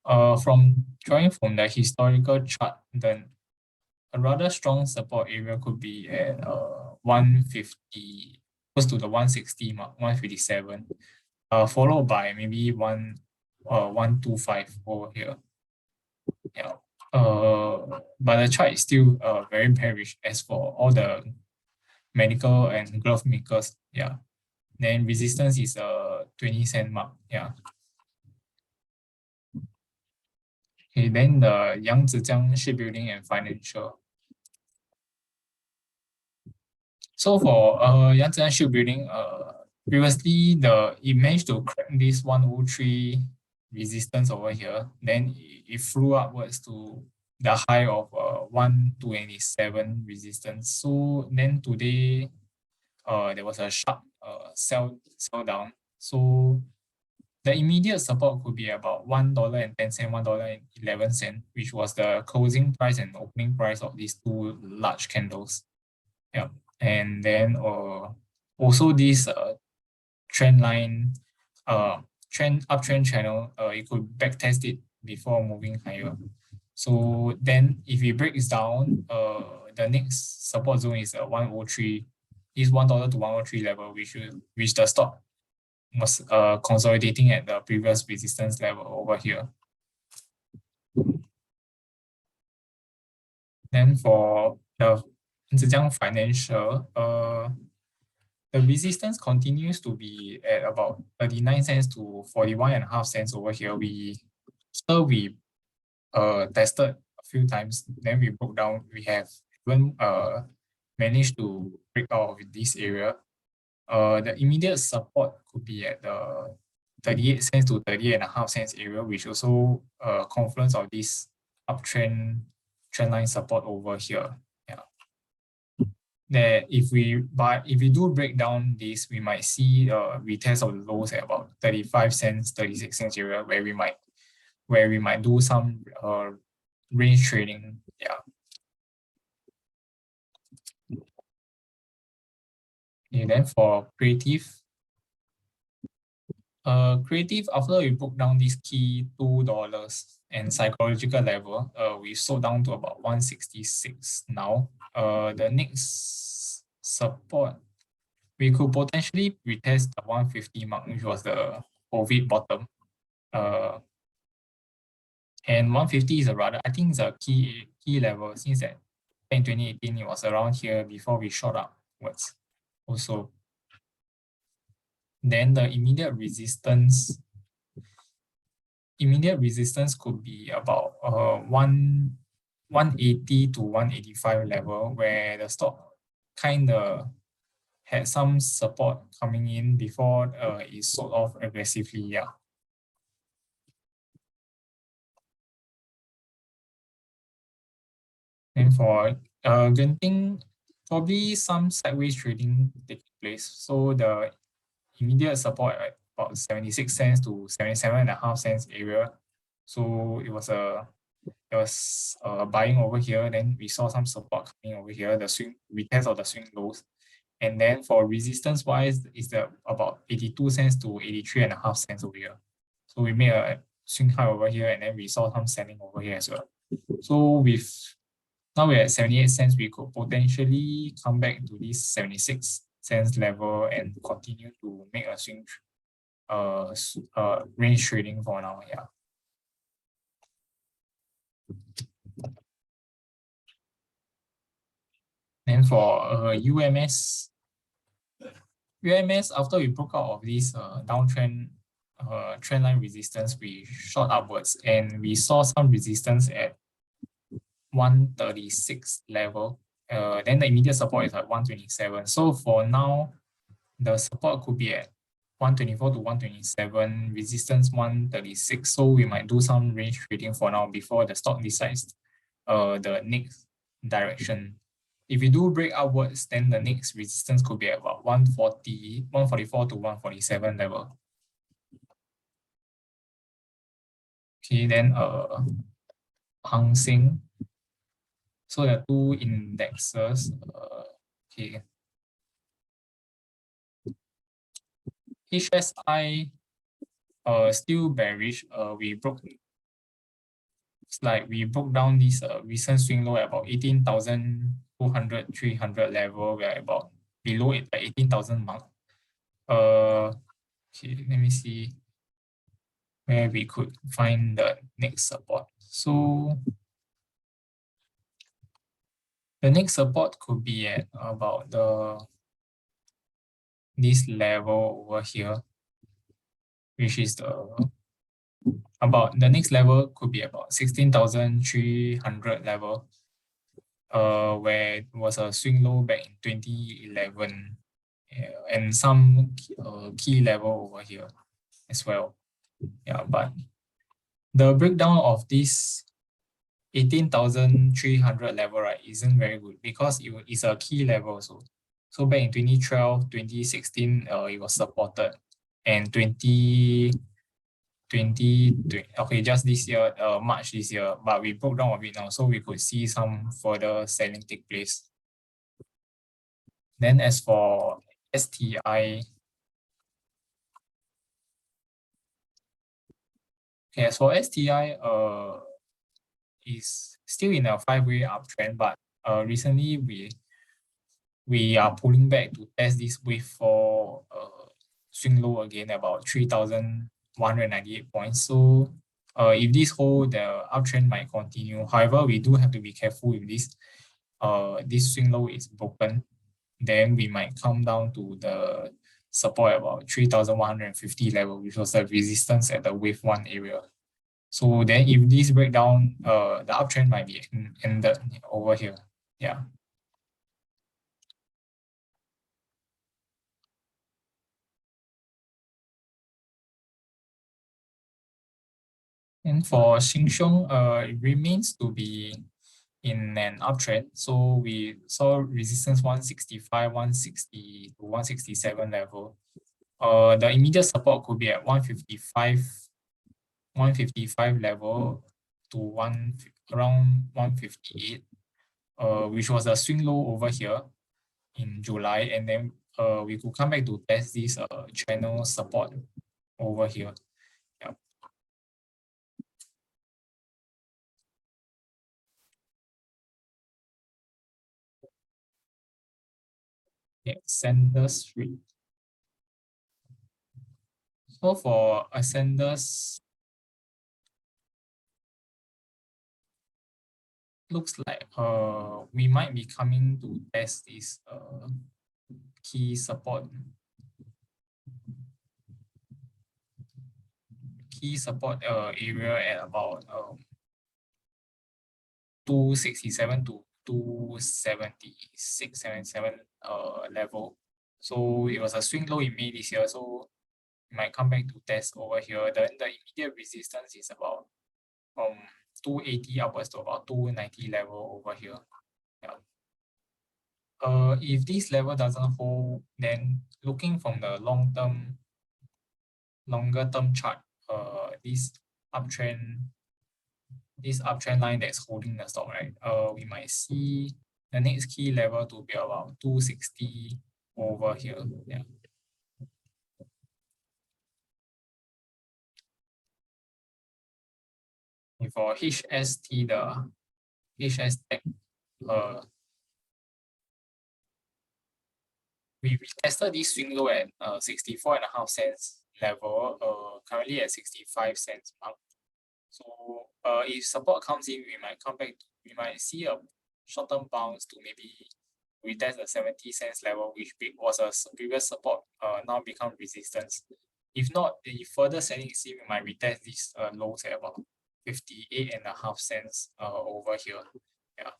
drawing from the historical chart, then a rather strong support area could be at 150, close to the 160 mark, 157, followed by maybe 125 over here. Yeah. But the chart is still very bearish as for all the medical and glove makers. Yeah. Then resistance is a 20 cent mark. Yeah. Okay, then the Yangzijiang Shipbuilding and Financial. So for Yangzijiang Shipbuilding, previously it managed to crack this 103 resistance over here. Then it flew upwards to the high of 127 resistance. So then today, there was a sharp sell down. So the immediate support could be about $1.10, $1.11, which was the closing price and opening price of these two large candles. Yeah. And then also this trend line, uptrend channel, it could backtest it before moving higher. So then if it breaks down, the next support zone is 103, is $1 to 103 level, which the stock was consolidating at the previous resistance level over here. Then for the Zhejiang Financial, the resistance continues to be at about 39 cents to 41.5 cents over here. We tested a few times, then we broke down. We have even managed to break out of this area. The immediate support could be at the 38 cents to 38.5 cents area, which also confluence of this uptrend trendline support over here. Yeah. That if we do break down this, we might see retest of the lows at about 35 cents, 36 cents area, where we might do some range trading. Yeah. Okay, then for creative, after we broke down this key $2 and psychological level, we sold down to about 166 now. The next support, we could potentially retest the 150 mark, which was the COVID bottom. And 150 is I think it's a key level, since that in 2018 it was around here before we shot upwards also. Then the immediate resistance could be about 180 to 185 level, where the stock kind of had some support coming in before it sold off aggressively. Yeah. And for Genting, probably some sideways trading taking place. So the immediate support at about 76 cents to 77.5 cents area. So it was buying over here. Then we saw some support coming over here, the swing retest of the swing lows. And then for resistance wise, is about 82 cents to 83.5 cents over here. So we made a swing high over here, and then we saw some selling over here as well. So now we're at 78 cents, we could potentially come back to this 76 cents level and continue to make a swing range trading for now. Yeah. Then for UMS, after we broke out of this downtrend trendline resistance, we shot upwards, and we saw some resistance at 136 level. Then the immediate support is at 127. So for now, the support could be at 124 to 127, resistance 136. So we might do some range trading for now before the stock decides the next direction. If we do break upwards, then the next resistance could be at about 144 to 147 level. Okay, then Hang Seng. So the two indexes, okay. HSI still bearish. We broke down this recent swing low at about 18,200, 300 level. We are about below it, the 18,000 mark. Okay, let me see where we could find the next support. So the next support could be at about this level over here, which is the next level could be about 16,300 level, where it was a swing low back in 2011, and some key level over here as well. Yeah, but the breakdown of this 18,300 level, right, isn't very good, because it is a key level also. So back in 2012, 2016, it was supported, and 2020, okay, just this year, March this year, but we broke down a bit now, so we could see some further selling take place. Then as for STI. Okay, as for STI, is still in a 5-way uptrend, but recently we are pulling back to test this wave for swing low again, about 3,198 points. So if this hold, the uptrend might continue. However, we do have to be careful if this swing low is broken, then we might come down to the support about 3,150 level, which was the resistance at the wave 1 area. So then if this breakdown, the uptrend might be ended over here. Yeah. And for Sheng Siong, it remains to be in an uptrend. So we saw resistance 165, 160 to 167 level. The immediate support could be at 155 level to around 158, which was a swing low over here in July, and then we could come back to test this channel support over here. Yeah. Yeah, Ascenders rate. So for Ascenders, looks like we might be coming to test this key support area at about 267 to 276, 77 level. So it was a swing low in May this year, so we might come back to test over here. Then the immediate resistance is about 280 upwards to about 290 level over here. Yeah. If this level doesn't hold, then looking from the longer term chart, this uptrend line that's holding the stock, right? We might see the next key level to be about 260 over here. Yeah. And for HST, the HS Tech, we tested this swing low at 64.5 cents level, currently at 65 cents mark. So if support comes in, we might see a short-term bounce to maybe retest the 70 cents level, which was a previous support, now become resistance. If not, the further selling we might retest these lows at about 58.5 cents over here. Yeah.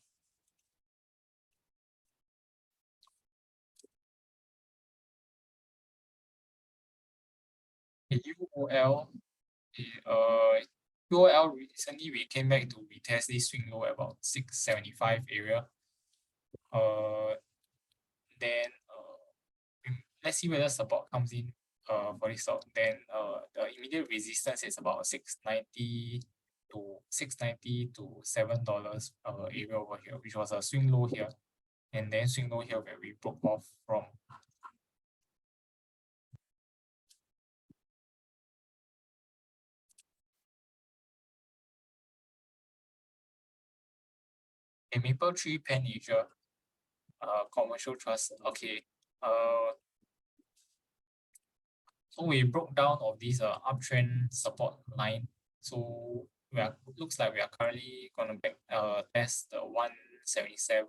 UOL recently we came back to retest this swing low about 675 area. Then let's see whether support comes in for this stock. Then the immediate resistance is about 690 to $7 area over here, which was a swing low here, and then swing low here where we broke off from. A Maple Tree Pan Asia commercial trust. Okay. So we broke down of this uptrend support line. So looks like we are currently gonna test the 177,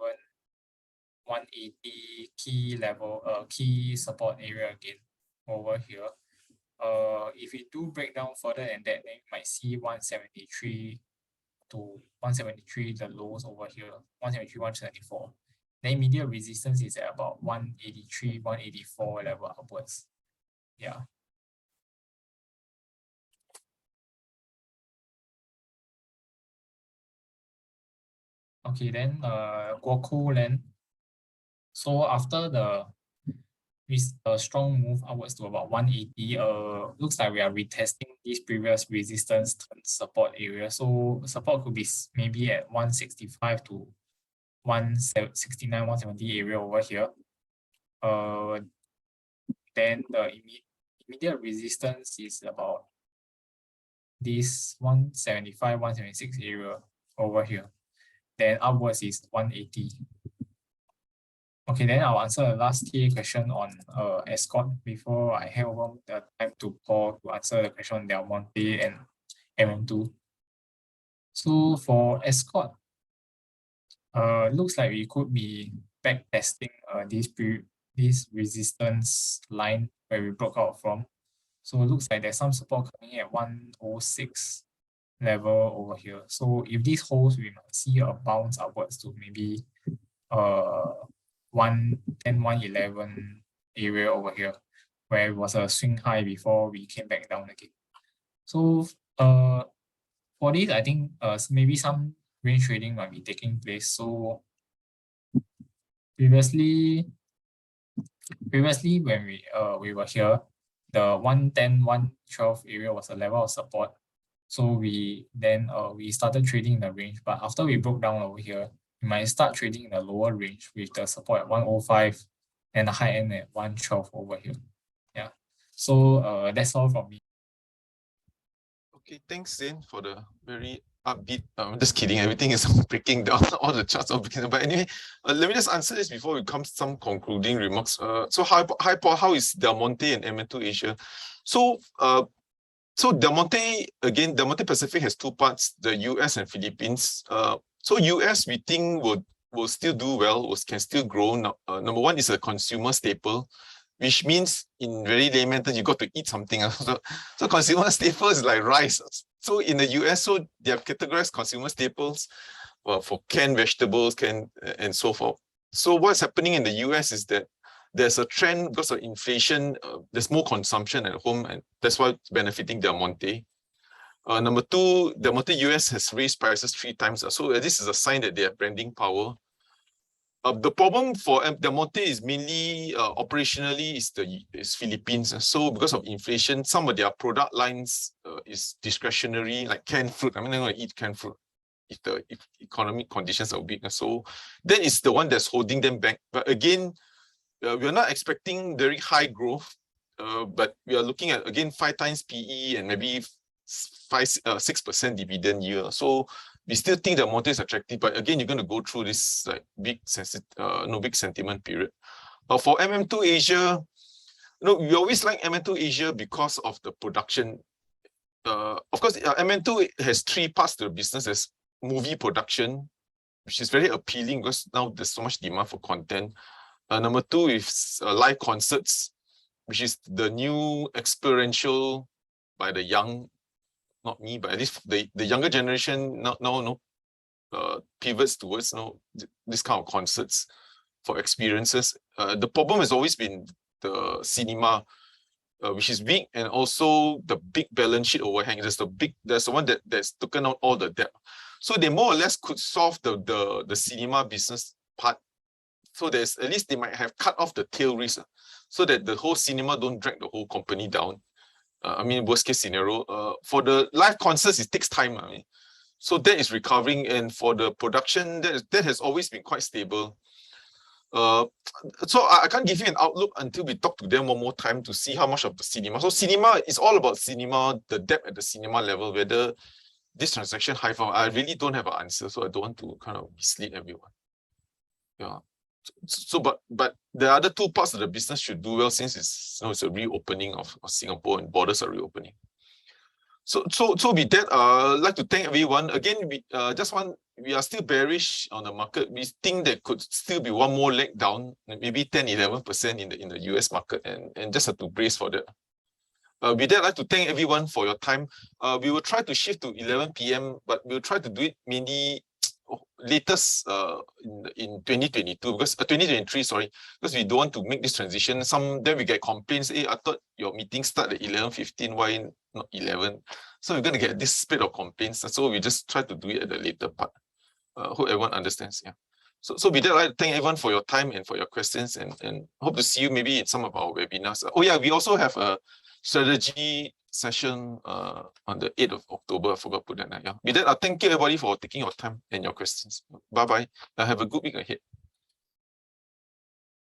180 key level, key support area again over here. If we do break down further than that, then you might see 173 to 173, the lows over here, 173, 174. The immediate resistance is at about 183, 184 level upwards. Yeah. Okay, then Guoco Land. So after the strong move upwards to about 180, looks like we are retesting this previous resistance support area. So support could be maybe at 165 to 169, 170 area over here. then the immediate resistance is about this 175, 176 area over here. Then upwards is 180. Okay, then I'll answer the last TA question on Escort before I hand over the time to Paul to answer the question on Del Monte and MM2. So for Escort, looks like we could be back testing this resistance line where we broke out from. So it looks like there's some support coming at 106 level over here. So if this holds, we might see a bounce upwards to maybe 110, 111 area over here, where it was a swing high before we came back down again. So for this, I think maybe some range trading might be taking place. So previously when we were here, the 110, 112 area was a level of support. So we started trading in the range, but after we broke down over here, we might start trading in the lower range with the support at 105 and the high end at 112 over here. Yeah. So that's all from me. Okay, thanks, Zane, for the very upbeat. I'm just kidding. Everything is breaking down. All the charts are breaking down. But anyway, let me just answer this before we come to some concluding remarks. So hi Paul, how is Del Monte and MM2 Asia? So Del Monte, again, Del Monte Pacific has two parts, the US and Philippines. So US, we think will still do well, can still grow. Number one is a consumer staple, which means in very layman terms, you got to eat something. So consumer staples is like rice. So in the US, so they have categorized consumer staples for canned vegetables, and so forth. So what's happening in the US is that there's a trend because of inflation, there's more consumption at home, and that's why it's benefiting Del Monte. Number two, Del Monte US has raised prices 3 times. So this is a sign that they have branding power. The problem for Del Monte is mainly operationally is Philippines. So because of inflation, some of their product lines is discretionary, like canned fruit. I mean, they're going to eat canned fruit if economic conditions are weak. So that is the one that's holding them back. But again, we're not expecting very high growth, but we are looking at, again, 5 times PE and maybe 6% dividend yield. So we still think the Monte is attractive, but again, you're going to go through this like big sentiment period. For MM2 Asia, we always like MM2 Asia because of the production. Of course, MM2 has 3 parts to the business. There's movie production, which is very appealing because now there's so much demand for content. Number 2 is live concerts, which is the new experiential by the young, not me, but at least the younger generation now pivots towards this kind of concerts for experiences. The problem has always been the cinema, which is big, and also the big balance sheet overhang. There's the one that's taken out all the debt. So they more or less could solve the cinema business part. So there's at least they might have cut off the tail risk, so that the whole cinema don't drag the whole company down. I mean, worst case scenario. For the live concerts, it takes time. I mean, so that is recovering, and for the production, that has always been quite stable. So I can't give you an outlook until we talk to them one more time to see how much of the cinema. So cinema is all about cinema, the depth at the cinema level, whether this transaction high for. I really don't have an answer, so I don't want to kind of mislead everyone. Yeah. So, but the other 2 parts of the business should do well since it's a reopening of Singapore and borders are reopening. So with that, I'd like to thank everyone again. We are still bearish on the market. We think there could still be one more leg down, maybe 10-11% in the US market, and just have to brace for that. With that, I'd like to thank everyone for your time. We will try to shift to 11 PM, but we'll try to do it mainly latest in 2022, because 2023, sorry, because we don't want to make this transition. Then we get complaints, hey, I thought your meeting start at 11:15, why not 11? So we're going to get this split of complaints, so we just try to do it at the later part. Hope everyone understands. Yeah. So with that, I'd like to thank everyone for your time and for your questions, and hope to see you maybe in some of our webinars. Oh yeah, we also have a strategy session on the 8th of October. I forgot to put that. Yeah. With that, I thank you everybody for taking your time and your questions. Bye-bye. Have a good week ahead.